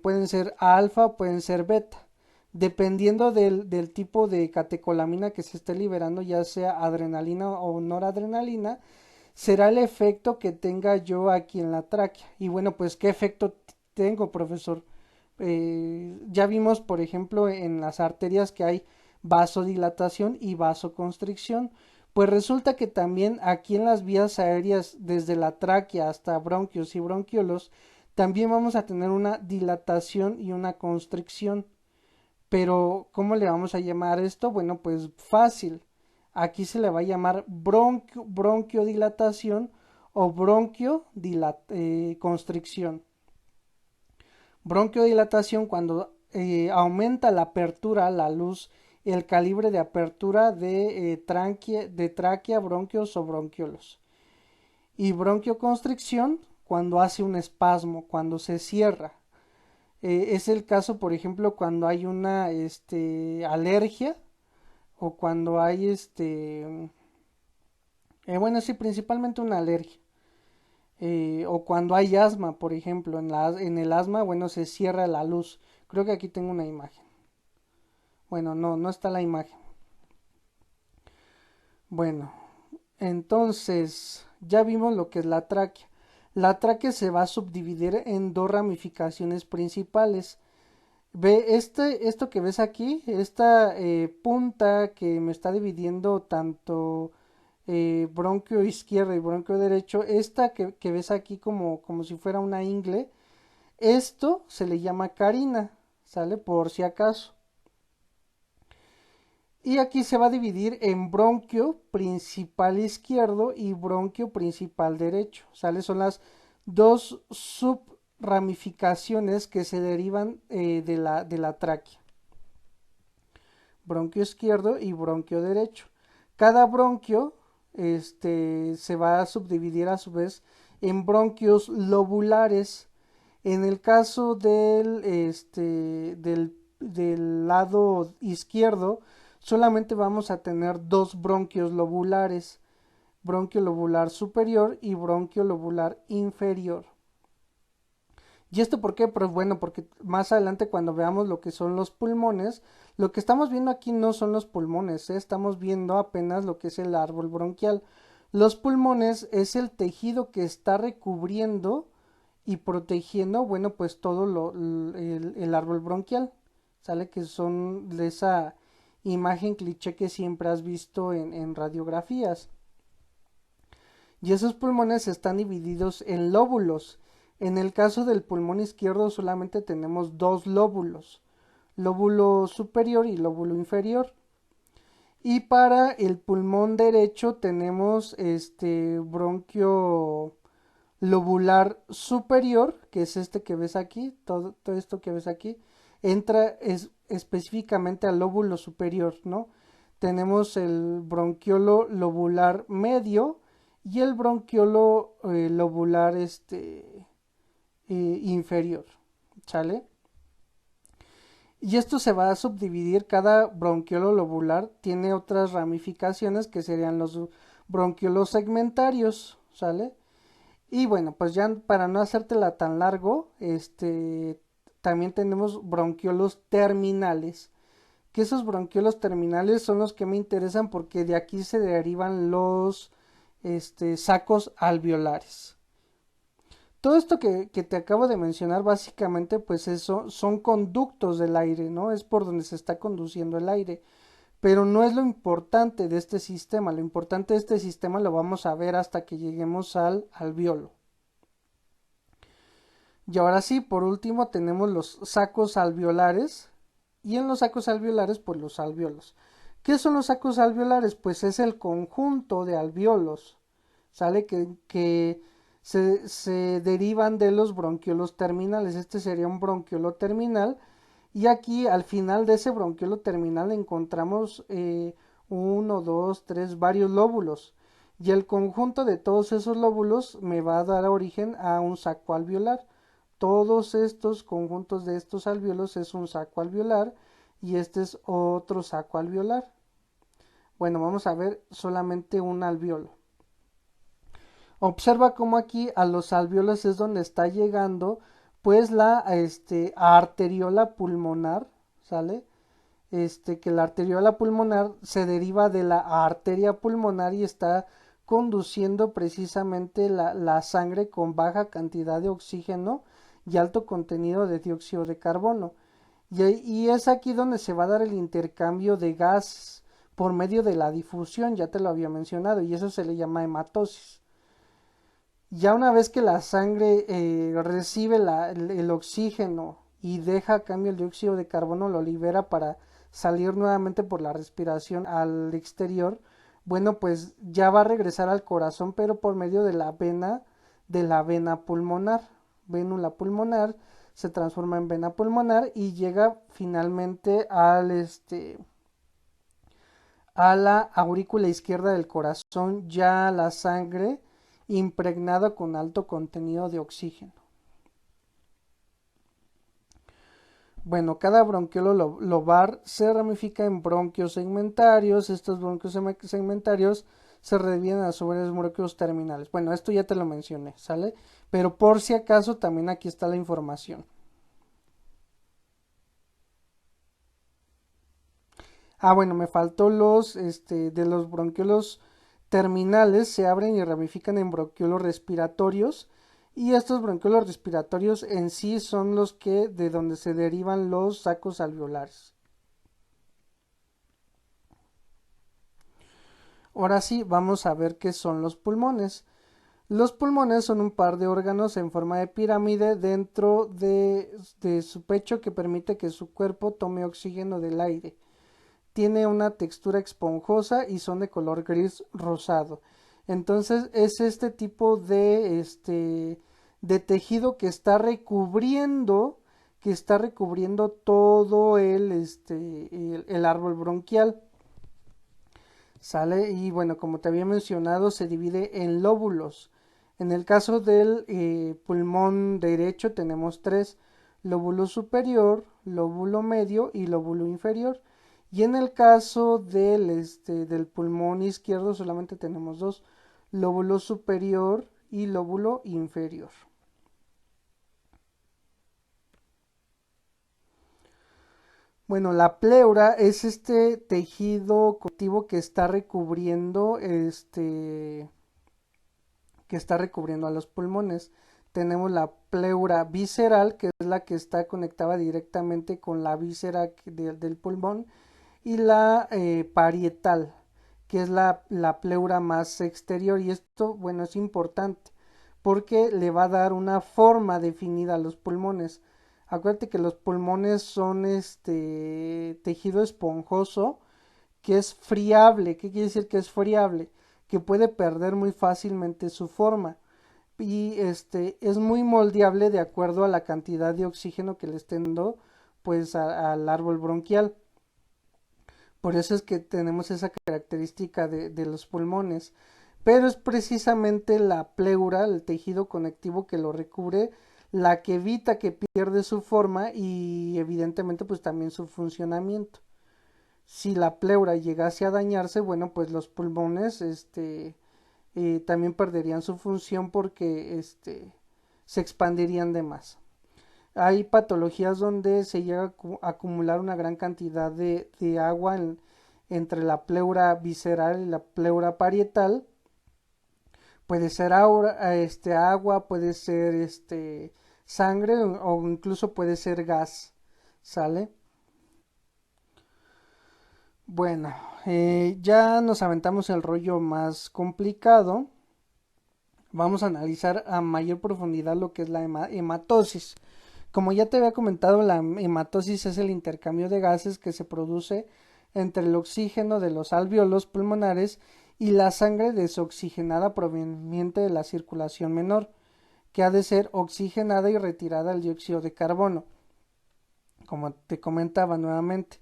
pueden ser alfa, pueden ser beta. Dependiendo del tipo de catecolamina que se esté liberando, ya sea adrenalina o noradrenalina, será el efecto que tenga yo aquí en la tráquea. Y bueno, pues, ¿qué efecto tengo, profesor? Ya vimos, por ejemplo, en las arterias que hay vasodilatación y vasoconstricción. Pues resulta que también aquí en las vías aéreas, desde la tráquea hasta bronquios y bronquiolos, también vamos a tener una dilatación y una constricción. Pero, ¿cómo le vamos a llamar esto? Bueno, pues fácil. Aquí se le va a llamar bronquiodilatación o constricción. Bronquiodilatación cuando aumenta la apertura, la luz, el calibre de apertura de tráquea, bronquios o bronquiolos. Y bronquioconstricción cuando hace un espasmo, cuando se cierra. Es el caso, por ejemplo, cuando hay una alergia o cuando hay bueno, sí, principalmente una alergia. O cuando hay asma, por ejemplo, en el asma, bueno, se cierra la luz. Creo que aquí tengo una imagen. Bueno, no, no está la imagen. Bueno, entonces ya vimos lo que es la tráquea. La tráquea se va a subdividir en dos ramificaciones principales. Ve esto que ves aquí, esta punta que me está dividiendo tanto bronquio izquierdo y bronquio derecho, esta que ves aquí como si fuera una ingle, esto se le llama carina, ¿sale? Por si acaso. Y aquí se va a dividir en bronquio principal izquierdo y bronquio principal derecho, ¿sale? Son las dos subramificaciones que se derivan de la tráquea. Bronquio izquierdo y bronquio derecho. Cada bronquio se va a subdividir a su vez en bronquios lobulares. En el caso del lado izquierdo, solamente vamos a tener dos bronquios lobulares, bronquio lobular superior y bronquio lobular inferior. ¿Y esto por qué? Pues bueno, porque más adelante cuando veamos lo que son los pulmones, lo que estamos viendo aquí no son los pulmones, estamos viendo apenas lo que es el árbol bronquial. Los pulmones es el tejido que está recubriendo y protegiendo, bueno, pues todo el árbol bronquial, ¿sale? Que son de esa imagen cliché que siempre has visto en radiografías. y esos pulmones están divididos en lóbulos. En el caso del pulmón izquierdo solamente tenemos dos lóbulos, lóbulo superior y lóbulo inferior. Y para el pulmón derecho tenemos este bronquio lobular superior, que es este que ves aquí, todo esto que ves aquí, entra específicamente al lóbulo superior, ¿no? Tenemos el bronquiolo lobular medio y el bronquiolo lobular inferior, ¿sale? Y esto se va a subdividir, cada bronquiolo lobular tiene otras ramificaciones que serían los bronquiolos segmentarios, ¿sale? Y bueno, pues ya para no hacértela tan largo, también tenemos bronquiolos terminales, que esos bronquiolos terminales son los que me interesan porque de aquí se derivan los sacos alveolares. Todo esto que te acabo de mencionar básicamente pues eso son conductos del aire, ¿no? Es por donde se está conduciendo el aire. Pero no es lo importante de este sistema, lo importante de este sistema lo vamos a ver hasta que lleguemos al alveolo. Y ahora sí, por último tenemos los sacos alveolares y en los sacos alveolares pues los alveolos. ¿Qué son los sacos alveolares? Pues es el conjunto de alveolos, ¿sale? Que se derivan de los bronquiolos terminales. Este sería un bronquiolo terminal y aquí al final de ese bronquiolo terminal encontramos uno, dos, tres, varios lóbulos. Y el conjunto de todos esos lóbulos me va a dar origen a un saco alveolar. Todos estos conjuntos de estos alveolos es un saco alveolar y este es otro saco alveolar. Bueno, vamos a ver solamente un alveolo. Observa cómo aquí a los alveolos es donde está llegando pues la arteriola pulmonar, ¿sale? Que la arteriola pulmonar se deriva de la arteria pulmonar y está conduciendo precisamente la sangre con baja cantidad de oxígeno y alto contenido de dióxido de carbono. Y es aquí donde se va a dar el intercambio de gas por medio de la difusión, ya te lo había mencionado, y eso se le llama hematosis. Ya una vez que la sangre recibe el oxígeno y deja a cambio el dióxido de carbono, lo libera para salir nuevamente por la respiración al exterior, bueno, pues ya va a regresar al corazón, pero por medio de la vena pulmonar. Vénula pulmonar se transforma en vena pulmonar y llega finalmente a la aurícula izquierda del corazón, ya la sangre impregnada con alto contenido de oxígeno. Bueno, cada bronquiolo lobar se ramifica en bronquios segmentarios. Estos bronquios segmentarios se dividen a su vez en bronquios terminales. Bueno, esto ya te lo mencioné, ¿sale? Pero por si acaso también aquí está la información. Ah, bueno, me faltó de los bronquiolos terminales se abren y ramifican en bronquiolos respiratorios y estos bronquiolos respiratorios en sí son los que de donde se derivan los sacos alveolares. Ahora sí, vamos a ver qué son los pulmones. Los pulmones son un par de órganos en forma de pirámide dentro de su pecho que permite que su cuerpo tome oxígeno del aire. Tiene una textura esponjosa y son de color gris rosado. Entonces es este tipo de tejido que está recubriendo todo el árbol bronquial. ¿Sale? Y bueno, como te había mencionado, se divide en lóbulos. En el caso del pulmón derecho tenemos tres, lóbulo superior, lóbulo medio y lóbulo inferior. Y en el caso del pulmón izquierdo solamente tenemos dos, lóbulo superior y lóbulo inferior. Bueno, la pleura es este tejido conectivo que está recubriendo a los pulmones. Tenemos la pleura visceral, que es la que está conectada directamente con la víscera del pulmón, y la parietal, que es la pleura más exterior, y esto, bueno, es importante porque le va a dar una forma definida a los pulmones. Acuérdate que los pulmones son este tejido esponjoso que es friable. ¿Qué quiere decir que es friable? Que puede perder muy fácilmente su forma y es muy moldeable de acuerdo a la cantidad de oxígeno que le estén dando pues al árbol bronquial. Por eso es que tenemos esa característica de los pulmones. Pero es precisamente la pleura, el tejido conectivo que lo recubre, la que evita que pierda su forma y evidentemente pues también su funcionamiento. Si la pleura llegase a dañarse, bueno, pues los pulmones también perderían su función porque se expandirían de más. Hay patologías donde se llega a acumular una gran cantidad de agua entre la pleura visceral y la pleura parietal. Puede ser agua, puede ser sangre o incluso puede ser gas. ¿Sale? Bueno, ya nos aventamos el rollo más complicado. Vamos a analizar a mayor profundidad lo que es la hematosis. Como ya te había comentado, la hematosis es el intercambio de gases que se produce entre el oxígeno de los alvéolos pulmonares y la sangre desoxigenada proveniente de la circulación menor, que ha de ser oxigenada y retirada el dióxido de carbono. Como te comentaba nuevamente,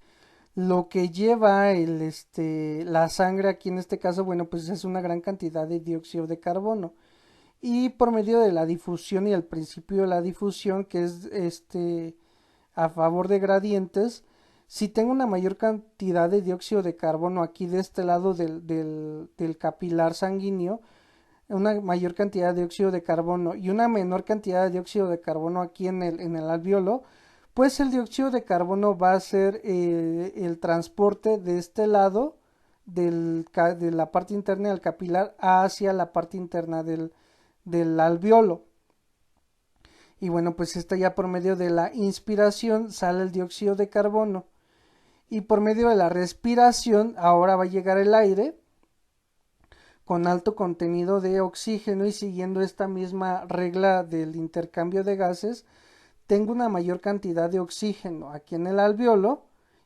lo que lleva la sangre aquí en este caso, bueno, pues es una gran cantidad de dióxido de carbono. Y por medio de la difusión y el principio de la difusión, que es a favor de gradientes, si tengo una mayor cantidad de dióxido de carbono aquí de este lado del capilar sanguíneo, una mayor cantidad de dióxido de carbono y una menor cantidad de dióxido de carbono aquí en el alvéolo, pues el dióxido de carbono va a ser el transporte de este lado de la parte interna del capilar hacia la parte interna del alvéolo. Y bueno, pues esta ya por medio de la inspiración sale el dióxido de carbono. Y por medio de la respiración ahora va a llegar el aire con alto contenido de oxígeno, y siguiendo esta misma regla del intercambio de gases, tengo una mayor cantidad de oxígeno aquí en el alvéolo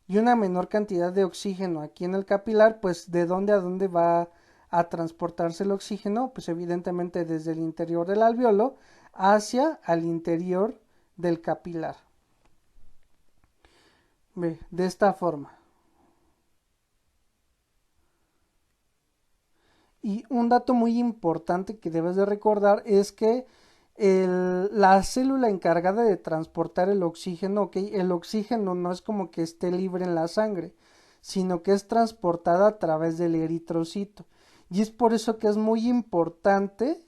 y una menor cantidad de oxígeno aquí en el capilar. Pues de dónde a dónde va a transportarse el oxígeno, pues evidentemente desde el interior del alvéolo hacia el interior del capilar. Ve, de esta forma. Y un dato muy importante que debes de recordar es que la célula encargada de transportar el oxígeno, ok, el oxígeno no es como que esté libre en la sangre, sino que es transportada a través del eritrocito. Y es por eso que es muy importante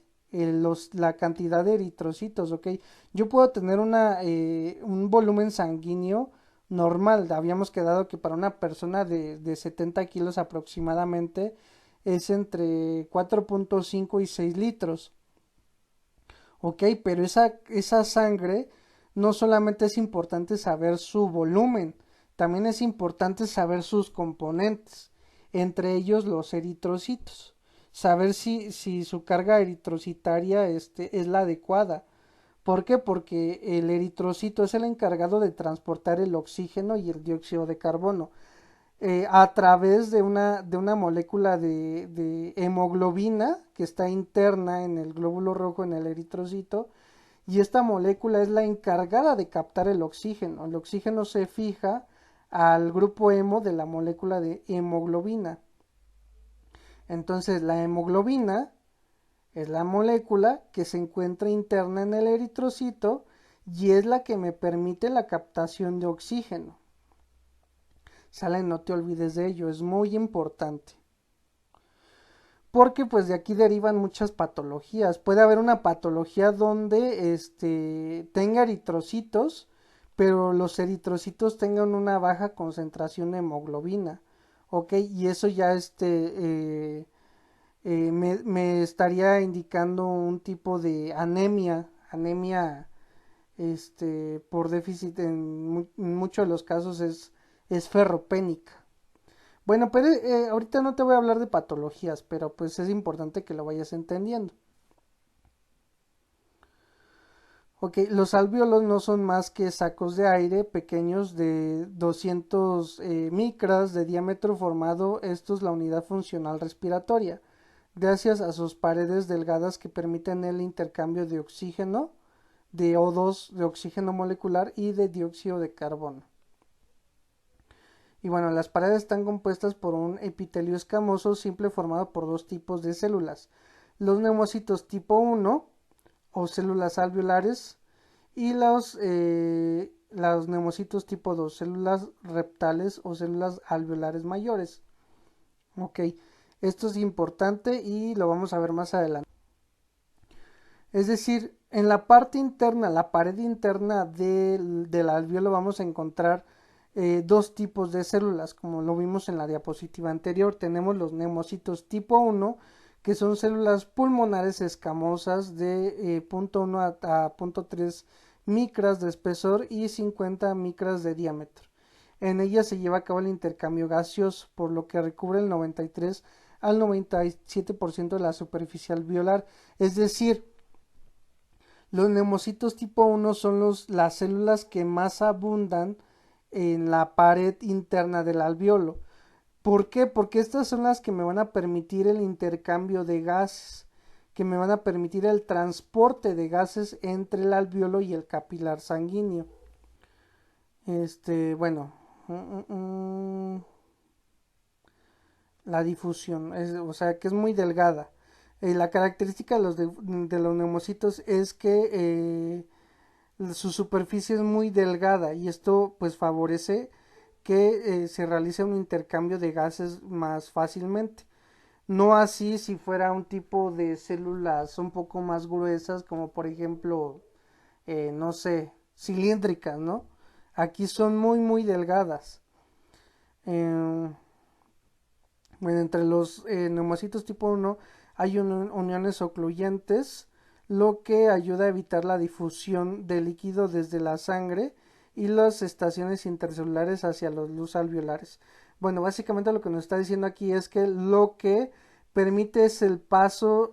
la cantidad de eritrocitos, ok. Yo puedo tener un volumen sanguíneo normal. Habíamos quedado que para una persona de 70 kilos aproximadamente es entre 4.5 y 6 litros. Ok, pero esa sangre no solamente es importante saber su volumen, también es importante saber sus componentes, entre ellos los eritrocitos. Saber si su carga eritrocitaria es la adecuada. ¿Por qué? Porque el eritrocito es el encargado de transportar el oxígeno y el dióxido de carbono a través de una molécula de hemoglobina que está interna en el glóbulo rojo, en el eritrocito, y esta molécula es la encargada de captar el oxígeno. El oxígeno se fija al grupo hemo de la molécula de hemoglobina. Entonces la hemoglobina es la molécula que se encuentra interna en el eritrocito y es la que me permite la captación de oxígeno. Sale, no te olvides de ello, es muy importante. Porque pues de aquí derivan muchas patologías. Puede haber una patología donde tenga eritrocitos, pero los eritrocitos tengan una baja concentración de hemoglobina. Ok, y eso ya me estaría indicando un tipo de anemia por déficit en muchos de los casos es ferropénica. Bueno, pero ahorita no te voy a hablar de patologías, pero pues es importante que lo vayas entendiendo. Ok, los alvéolos no son más que sacos de aire pequeños de 200 micras de diámetro formado, esto es la unidad funcional respiratoria, gracias a sus paredes delgadas que permiten el intercambio de oxígeno, de O2, de oxígeno molecular y de dióxido de carbono. Y bueno, las paredes están compuestas por un epitelio escamoso simple formado por dos tipos de células, los neumocitos tipo 1 o células alveolares y los neumocitos tipo 2, células reptales o células alveolares mayores. Ok, esto es importante y lo vamos a ver más adelante. Es decir, en la parte interna, la pared interna del alvéolo vamos a encontrar dos tipos de células, como lo vimos en la diapositiva anterior. Tenemos los neumocitos tipo 1, que son células pulmonares escamosas de 0.1 a 0.3 micras de espesor y 50 micras de diámetro. En ellas se lleva a cabo el intercambio gaseoso, por lo que recubre el 93 al 97% de la superficie alveolar. Es decir, los neumocitos tipo 1 son las células que más abundan en la pared interna del alvéolo. ¿Por qué? Porque estas son las que me van a permitir el intercambio de gases, que me van a permitir el transporte de gases entre el alvéolo y el capilar sanguíneo. Bueno, la difusión, o sea que es muy delgada. La característica de los neumocitos es que su superficie es muy delgada y esto pues favorece que se realice un intercambio de gases más fácilmente. No así si fuera un tipo de células un poco más gruesas, como por ejemplo, no sé, cilíndricas, ¿no? Aquí son muy delgadas. Eh, bueno, entre los neumocitos tipo 1 hay uniones ocluyentes, lo que ayuda a evitar la difusión de líquido desde la sangre y las estaciones intercelulares hacia los luz alveolares. Bueno, básicamente lo que nos está diciendo aquí es que lo que permite es el paso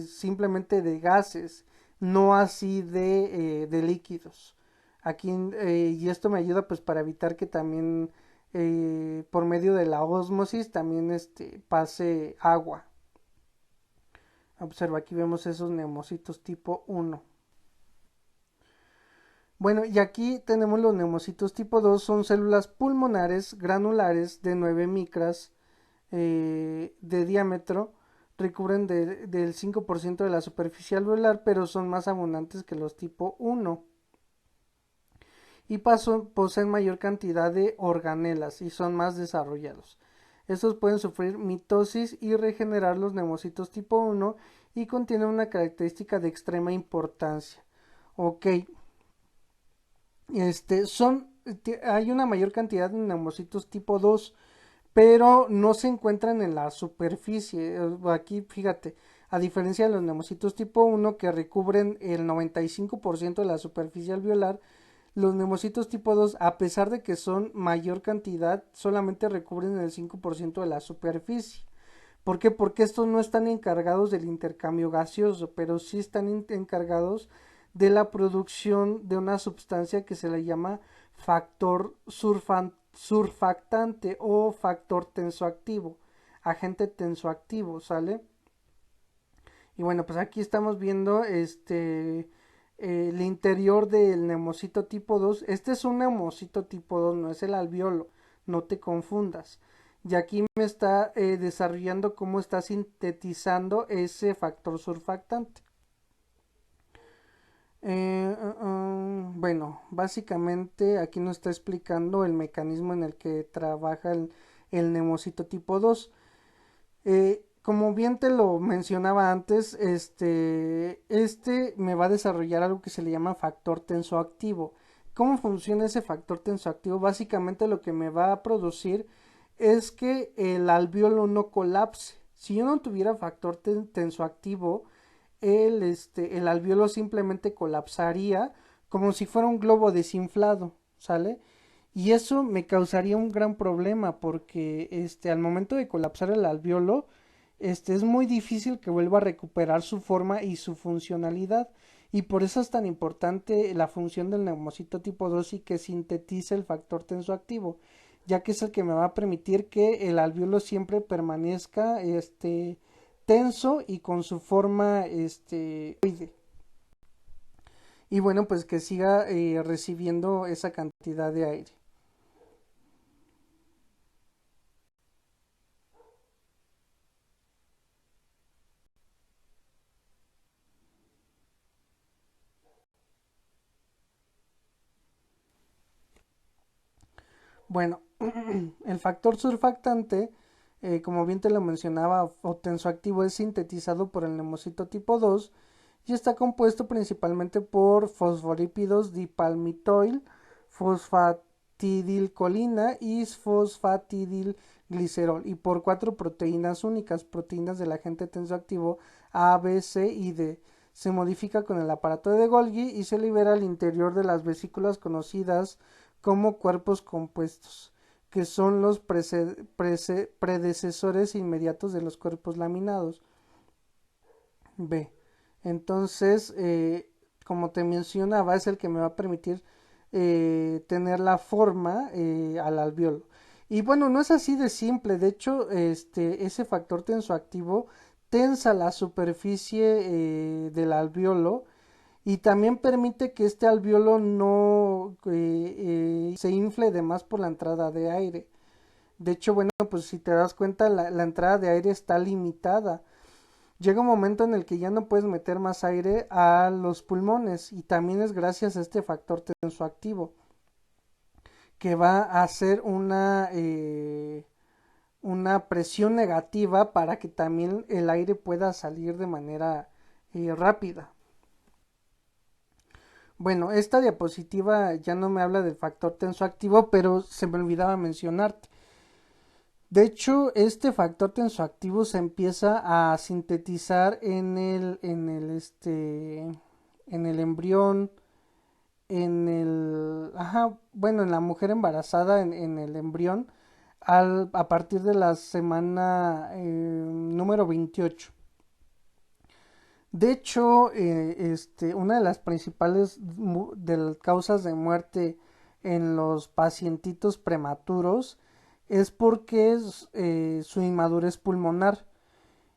simplemente de gases, no así de líquidos. Aquí, y esto me ayuda pues para evitar que también por medio de la ósmosis también pase agua. Observa, aquí vemos esos neumocitos tipo 1. Bueno, y aquí tenemos los neumocitos tipo 2, son células pulmonares granulares de 9 micras de diámetro, recubren del 5% de la superficie alveolar, pero son más abundantes que los tipo 1 y poseen mayor cantidad de organelas y son más desarrollados. Estos pueden sufrir mitosis y regenerar los neumocitos tipo 1 y contienen una característica de extrema importancia. Ok, hay una mayor cantidad de neumocitos tipo 2, pero no se encuentran en la superficie. Aquí, fíjate, a diferencia de los neumocitos tipo 1 que recubren el 95% de la superficie alveolar, los neumocitos tipo 2, a pesar de que son mayor cantidad, solamente recubren el 5% de la superficie. ¿Por qué? Porque estos no están encargados del intercambio gaseoso, pero sí están encargados de la producción de una sustancia que se le llama factor surfactante o factor tensoactivo, agente tensoactivo, ¿sale? Y bueno, pues aquí estamos viendo el interior del neumocito tipo 2. Este es un neumocito tipo 2, no es el alvéolo, no te confundas. Y aquí me está desarrollando cómo está sintetizando ese factor surfactante. Bueno, básicamente aquí nos está explicando el mecanismo en el que trabaja el neumocito tipo 2. Como bien te lo mencionaba antes, me va a desarrollar algo que se le llama factor tensoactivo. ¿Cómo funciona ese factor tensoactivo? Básicamente lo que me va a producir es que el alvéolo no colapse. Si yo no tuviera factor tensoactivo, el alvéolo simplemente colapsaría como si fuera un globo desinflado, ¿sale? Y eso me causaría un gran problema porque al momento de colapsar el alveolo, es muy difícil que vuelva a recuperar su forma y su funcionalidad. Y por eso es tan importante la función del neumocito tipo 2 y que sintetice el factor tensoactivo, ya que es el que me va a permitir que el alveolo siempre permanezca tenso y con su forma y bueno, pues que siga recibiendo esa cantidad de aire. Bueno, el factor surfactante, como bien te lo mencionaba, o tensoactivo, es sintetizado por el neumocito tipo 2 y está compuesto principalmente por fosfolípidos dipalmitoil, fosfatidilcolina y fosfatidilglicerol y por cuatro proteínas únicas, proteínas del agente tensoactivo A, B, C y D. Se modifica con el aparato de Golgi y se libera al interior de las vesículas conocidas como cuerpos compuestos, que son los predecesores inmediatos de los cuerpos laminados. B. Entonces, como te mencionaba, es el que me va a permitir tener la forma al alveolo. Y bueno, no es así de simple. De hecho, ese factor tensoactivo tensa la superficie del alveolo y también permite que este alveolo no se infle de más por la entrada de aire. De hecho, bueno, pues si te das cuenta, la entrada de aire está limitada. Llega un momento en el que ya no puedes meter más aire a los pulmones y también es gracias a este factor tensoactivo que va a hacer una presión negativa para que también el aire pueda salir de manera rápida. Bueno, esta diapositiva ya no me habla del factor tensoactivo, pero se me olvidaba mencionarte. De hecho, este factor tensoactivo se empieza a sintetizar en el embrión, bueno, en la mujer embarazada, en el embrión, a partir de la semana número 28. De hecho, una de las principales causas de muerte en los pacientitos prematuros es porque es su inmadurez pulmonar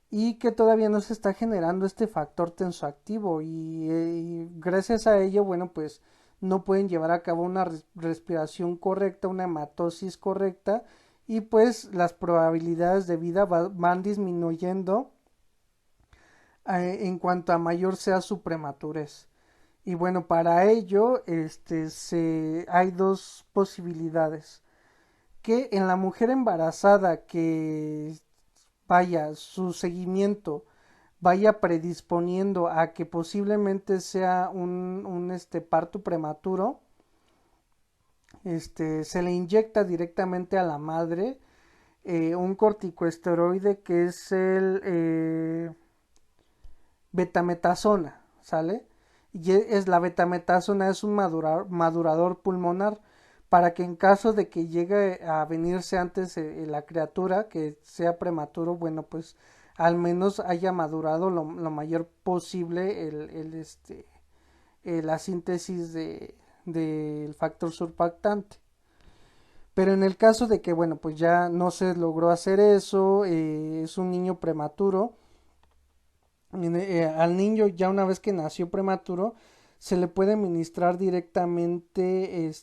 y que todavía no se está generando este factor tensoactivo y gracias a ello, bueno, pues no pueden llevar a cabo una respiración correcta, una hematosis correcta y pues las probabilidades de vida van disminuyendo en cuanto a mayor sea su prematurez. Y bueno, para ello hay dos posibilidades. Que en la mujer embarazada que vaya su seguimiento vaya predisponiendo a que posiblemente sea un parto prematuro, se le inyecta directamente a la madre un corticoesteroide que es el betametasona, ¿sale? Y es la betametasona es un madurador pulmonar para que en caso de que llegue a venirse antes la criatura que sea prematuro, bueno, pues al menos haya madurado lo mayor posible la síntesis del factor surfactante. Pero en el caso de que, bueno, pues ya no se logró hacer eso, es un niño prematuro, al niño ya una vez que nació prematuro se le puede administrar directamente,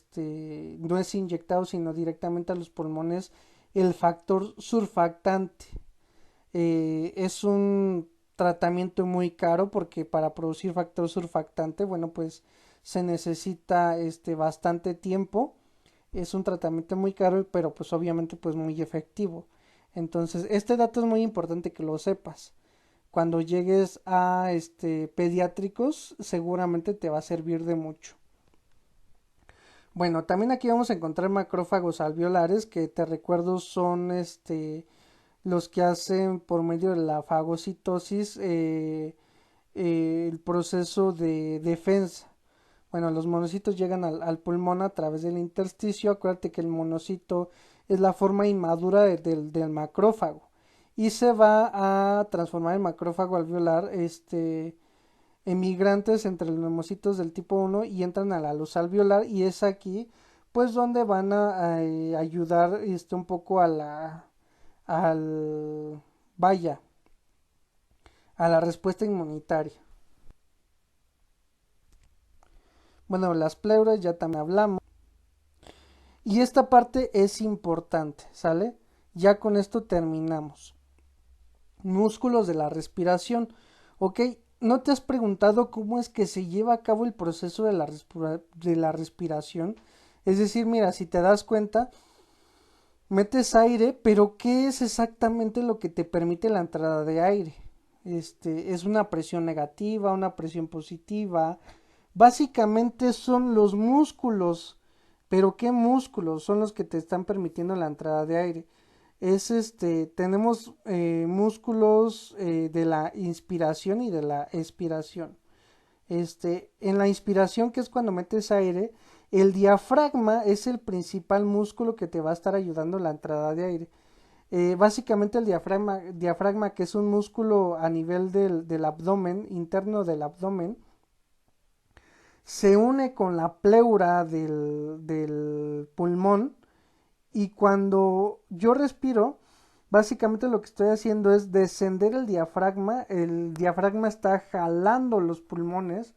no es inyectado sino directamente a los pulmones el factor surfactante. Es un tratamiento muy caro porque para producir factor surfactante, bueno, pues se necesita bastante tiempo. Es un tratamiento muy caro, pero pues obviamente pues muy efectivo. Entonces, este dato es muy importante que lo sepas. Cuando llegues a pediátricos, seguramente te va a servir de mucho. Bueno, también aquí vamos a encontrar macrófagos alveolares que te recuerdo son los que hacen por medio de la fagocitosis el proceso de defensa. Bueno, los monocitos llegan al pulmón a través del intersticio. Acuérdate que el monocito es la forma inmadura del macrófago y se va a transformar en macrófago alveolar, emigrantes entre los neumocitos del tipo 1 y entran a la luz alveolar, y es aquí pues donde van a ayudar un poco a la al vaya a la respuesta inmunitaria. Bueno, las pleuras ya también hablamos. Y esta parte es importante, ¿sale? Ya con esto terminamos. Músculos de la respiración. ¿Ok? ¿No te has preguntado cómo es que se lleva a cabo el proceso de la respiración? Es decir, mira, si te das cuenta, metes aire, pero ¿qué es exactamente lo que te permite la entrada de aire? Es una presión negativa, una presión positiva. Básicamente son los músculos. Pero ¿qué músculos son los que te están permitiendo la entrada de aire? Tenemos músculos de la inspiración y de la expiración. En la inspiración, que es cuando metes aire, el diafragma es el principal músculo que te va a estar ayudando a la entrada de aire. Básicamente el diafragma, que es un músculo a nivel del abdomen, interno del abdomen, se une con la pleura del pulmón, y cuando yo respiro, básicamente lo que estoy haciendo es descender el diafragma está jalando los pulmones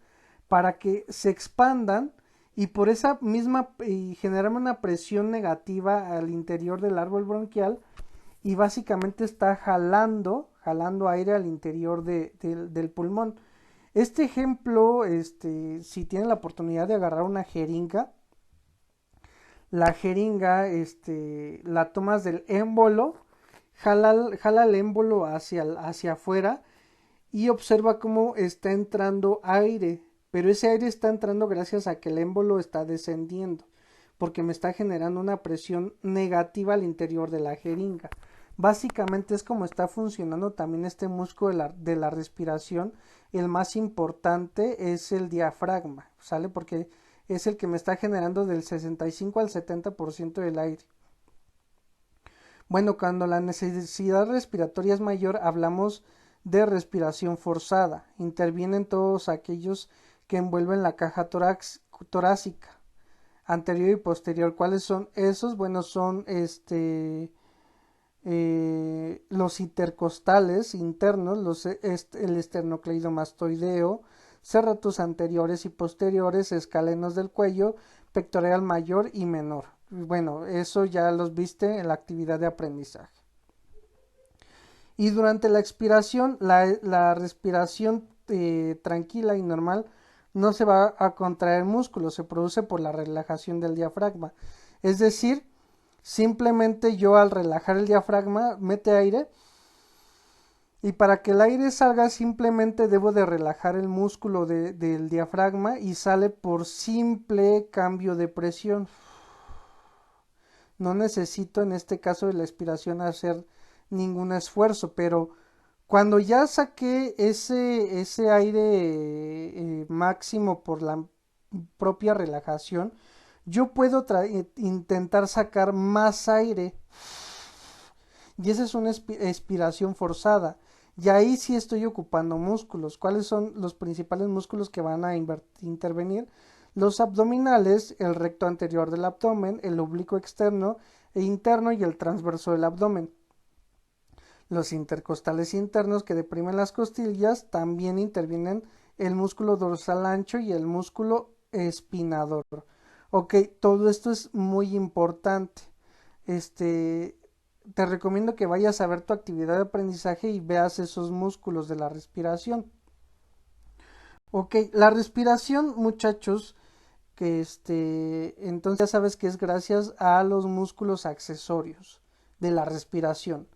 para que se expandan, y por esa misma y generar una presión negativa al interior del árbol bronquial, y básicamente está jalando aire al interior del pulmón. Este ejemplo, si tienen la oportunidad de agarrar una jeringa, la jeringa, la tomas del émbolo, jala el émbolo hacia afuera y observa cómo está entrando aire, pero ese aire está entrando gracias a que el émbolo está descendiendo, porque me está generando una presión negativa al interior de la jeringa. Básicamente es como está funcionando también este músculo de la respiración. El más importante es el diafragma, ¿sale? Porque es el que me está generando del 65 al 70% del aire. Bueno, cuando la necesidad respiratoria es mayor, hablamos de respiración forzada. Intervienen todos aquellos que envuelven la caja torácica, anterior y posterior. ¿Cuáles son esos? Bueno, son los intercostales internos, el esternocleidomastoideo, serratus anteriores y posteriores, escalenos del cuello, pectoral mayor y menor. Bueno, eso ya los viste en la actividad de aprendizaje. Y durante la expiración, la respiración tranquila y normal no se va a contraer músculo, se produce por la relajación del diafragma. Es decir, simplemente yo al relajar el diafragma mete aire, y para que el aire salga simplemente debo de relajar el músculo del diafragma, y sale por simple cambio de presión. No necesito en este caso de la expiración hacer ningún esfuerzo, pero cuando ya saqué ese aire máximo por la propia relajación, yo puedo intentar sacar más aire, y esa es una expiración forzada. Y ahí sí estoy ocupando músculos. ¿Cuáles son los principales músculos que van a intervenir? Los abdominales, el recto anterior del abdomen, el oblicuo externo e interno y el transverso del abdomen. Los intercostales internos, que deprimen las costillas, también intervienen el músculo dorsal ancho y el músculo espinador. Ok, todo esto es muy importante. Te recomiendo que vayas a ver tu actividad de aprendizaje y veas esos músculos de la respiración. Ok, la respiración, muchachos, que entonces ya sabes que es gracias a los músculos accesorios de la respiración.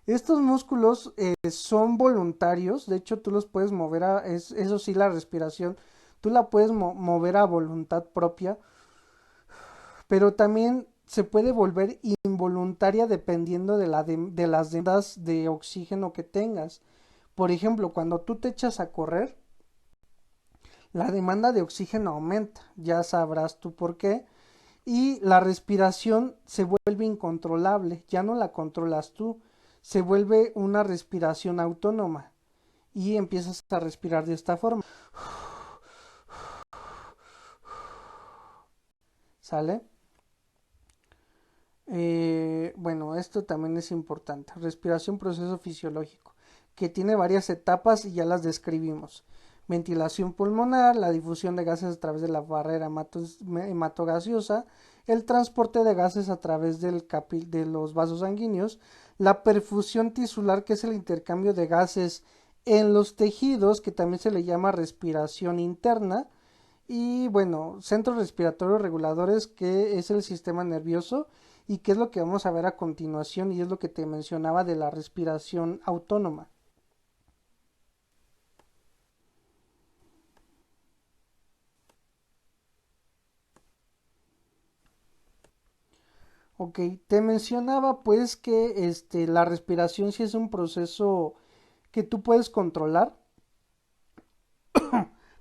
Estos músculos son voluntarios, de hecho tú los puedes mover eso sí, la respiración, tú la puedes mover a voluntad propia, pero también se puede volver involuntaria dependiendo de las demandas de oxígeno que tengas. Por ejemplo, cuando tú te echas a correr, la demanda de oxígeno aumenta, ya sabrás tú por qué, y la respiración se vuelve incontrolable, ya no la controlas tú, se vuelve una respiración autónoma y empiezas a respirar de esta forma, ¿sale? Bueno, esto también es importante. Respiración, proceso fisiológico, que tiene varias etapas y ya las describimos. Ventilación pulmonar, la difusión de gases a través de la barrera hematogaseosa, el transporte de gases a través de los vasos sanguíneos, la perfusión tisular, que es el intercambio de gases en los tejidos, que también se le llama respiración interna, y bueno, centros respiratorios reguladores, que es el sistema nervioso y que es lo que vamos a ver a continuación y es lo que te mencionaba de la respiración autónoma. Ok, te mencionaba pues que la respiración sí es un proceso que tú puedes controlar,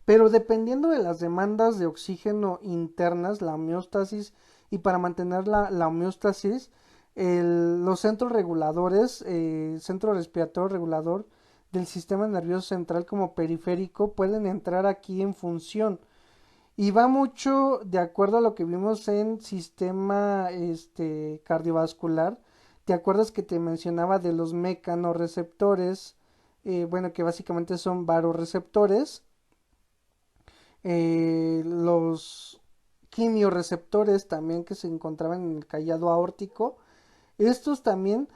pero dependiendo de las demandas de oxígeno internas, la homeostasis, y para mantener la homeostasis, los centros reguladores, centro respiratorio regulador del sistema nervioso central como periférico, pueden entrar aquí en función. Y va mucho de acuerdo a lo que vimos en sistema cardiovascular. ¿Te acuerdas que te mencionaba de los mecanorreceptores? Bueno, que básicamente son varoreceptores, los quimiorreceptores también que se encontraban en el callado aórtico. Estos también,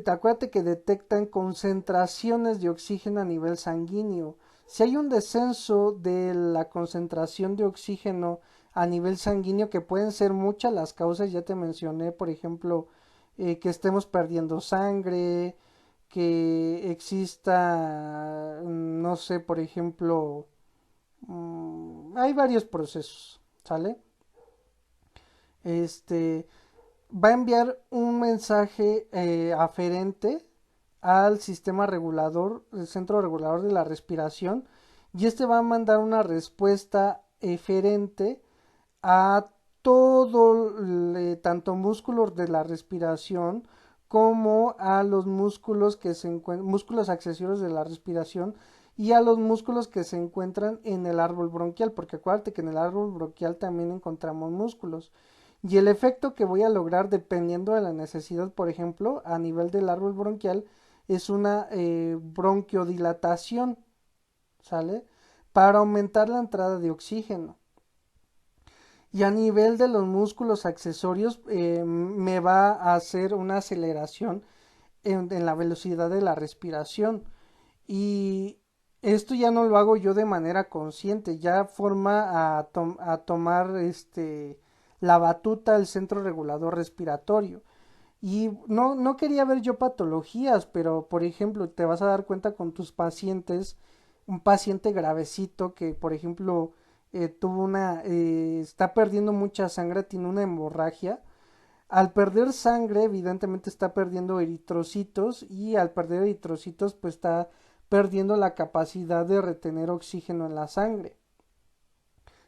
acuérdate que detectan concentraciones de oxígeno a nivel sanguíneo. Si hay un descenso de la concentración de oxígeno a nivel sanguíneo, que pueden ser muchas las causas, ya te mencioné, por ejemplo, que estemos perdiendo sangre, que exista, no sé, por ejemplo, hay varios procesos, ¿sale? Este va a enviar un mensaje aferente al sistema regulador, el centro regulador de la respiración, y este va a mandar una respuesta eferente a todo, tanto músculos de la respiración como a los músculos que se encuentran, músculos accesorios de la respiración, y a los músculos que se encuentran en el árbol bronquial, porque acuérdate que en el árbol bronquial también encontramos músculos. Y el efecto que voy a lograr dependiendo de la necesidad, por ejemplo, a nivel del árbol bronquial, es una bronquiodilatación, ¿sale? Para aumentar la entrada de oxígeno. Y a nivel de los músculos accesorios, me va a hacer una aceleración en la velocidad de la respiración. Y esto ya no lo hago yo de manera consciente, ya forma a tomar la batuta el centro regulador respiratorio. Y no quería ver yo patologías, pero por ejemplo, te vas a dar cuenta con tus pacientes, un paciente gravecito que, por ejemplo, está perdiendo mucha sangre, tiene una hemorragia. Al perder sangre, evidentemente está perdiendo eritrocitos, y al perder eritrocitos, pues está perdiendo la capacidad de retener oxígeno en la sangre.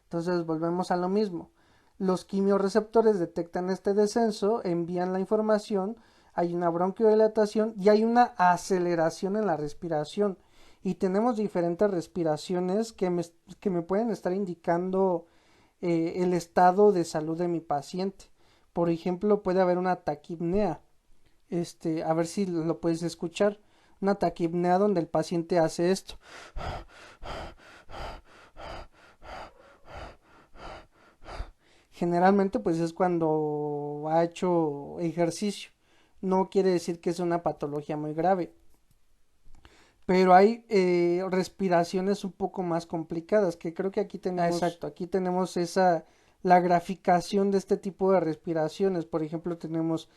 Entonces volvemos a lo mismo. Los quimiorreceptores detectan este descenso, envían la información, hay una bronquiodilatación y hay una aceleración en la respiración. Y tenemos diferentes respiraciones que me pueden estar indicando el estado de salud de mi paciente. Por ejemplo, puede haber una taquipnea. A ver si lo puedes escuchar. Una taquipnea donde el paciente hace esto. Generalmente pues es cuando ha hecho ejercicio. No quiere decir que es una patología muy grave. Pero hay respiraciones un poco más complicadas, que creo que aquí tenemos, exacto, aquí tenemos la graficación de este tipo de respiraciones. Por ejemplo, tenemos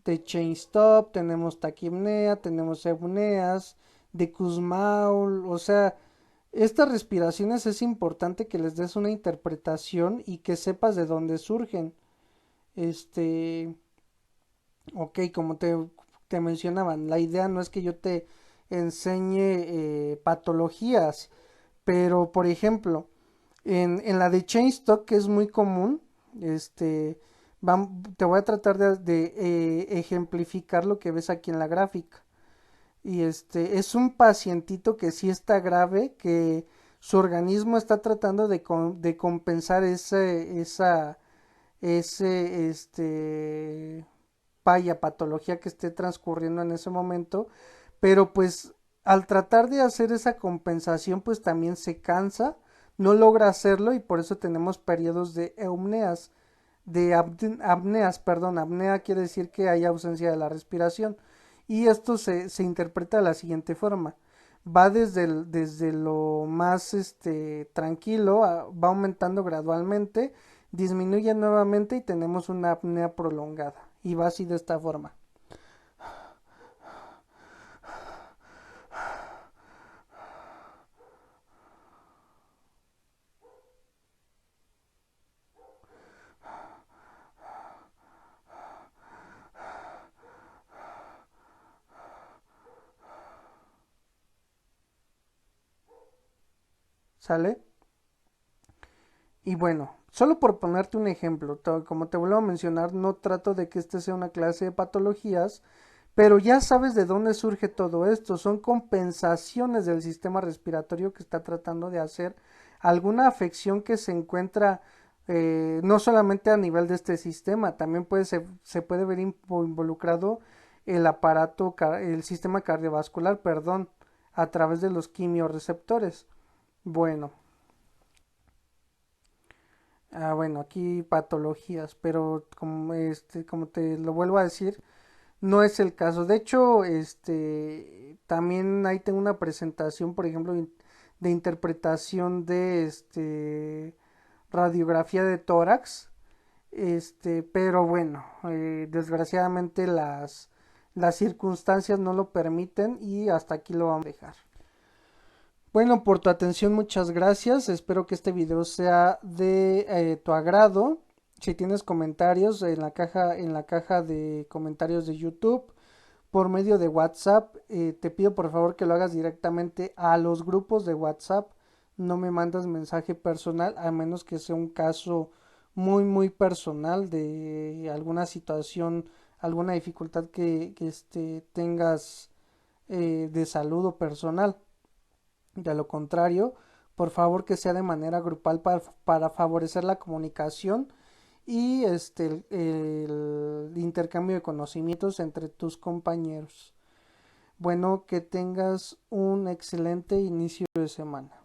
de chain stop, tenemos taquipnea, tenemos eupneas, de Kussmaul, o sea, estas respiraciones es importante que les des una interpretación y que sepas de dónde surgen. Este, ok, como te mencionaban, la idea no es que yo te enseñe patologías, pero por ejemplo, En la de Chainstock, que es muy común, te voy a tratar de ejemplificar lo que ves aquí en la gráfica. Y es un pacientito que sí está grave, que su organismo está tratando de compensar ese vaya patología que esté transcurriendo en ese momento, pero pues al tratar de hacer esa compensación pues también se cansa, no logra hacerlo y por eso tenemos periodos de eumneas, apneas, perdón, apnea quiere decir que hay ausencia de la respiración y esto se interpreta de la siguiente forma. Va desde lo más tranquilo, va aumentando gradualmente, disminuye nuevamente y tenemos una apnea prolongada. Y va así de esta forma. ¿Sale? Y bueno, solo por ponerte un ejemplo, como te vuelvo a mencionar, no trato de que este sea una clase de patologías, pero ya sabes de dónde surge todo esto. Son compensaciones del sistema respiratorio que está tratando de hacer alguna afección que se encuentra no solamente a nivel de este sistema, también se puede ver involucrado el el sistema cardiovascular, perdón, a través de los quimiorreceptores. Bueno, bueno, aquí patologías, pero como te lo vuelvo a decir, no es el caso. De hecho, también ahí tengo una presentación, por ejemplo, de interpretación de radiografía de tórax. Pero bueno, desgraciadamente las circunstancias no lo permiten y hasta aquí lo vamos a dejar. Bueno, por tu atención, muchas gracias. Espero que este video sea de tu agrado. Si tienes comentarios en la caja de comentarios de YouTube, por medio de WhatsApp. Te pido por favor que lo hagas directamente a los grupos de WhatsApp. No me mandas mensaje personal a menos que sea un caso muy personal de alguna situación, alguna dificultad que tengas de salud o personal. De lo contrario, por favor que sea de manera grupal para favorecer la comunicación y el intercambio de conocimientos entre tus compañeros. Bueno, que tengas un excelente inicio de semana.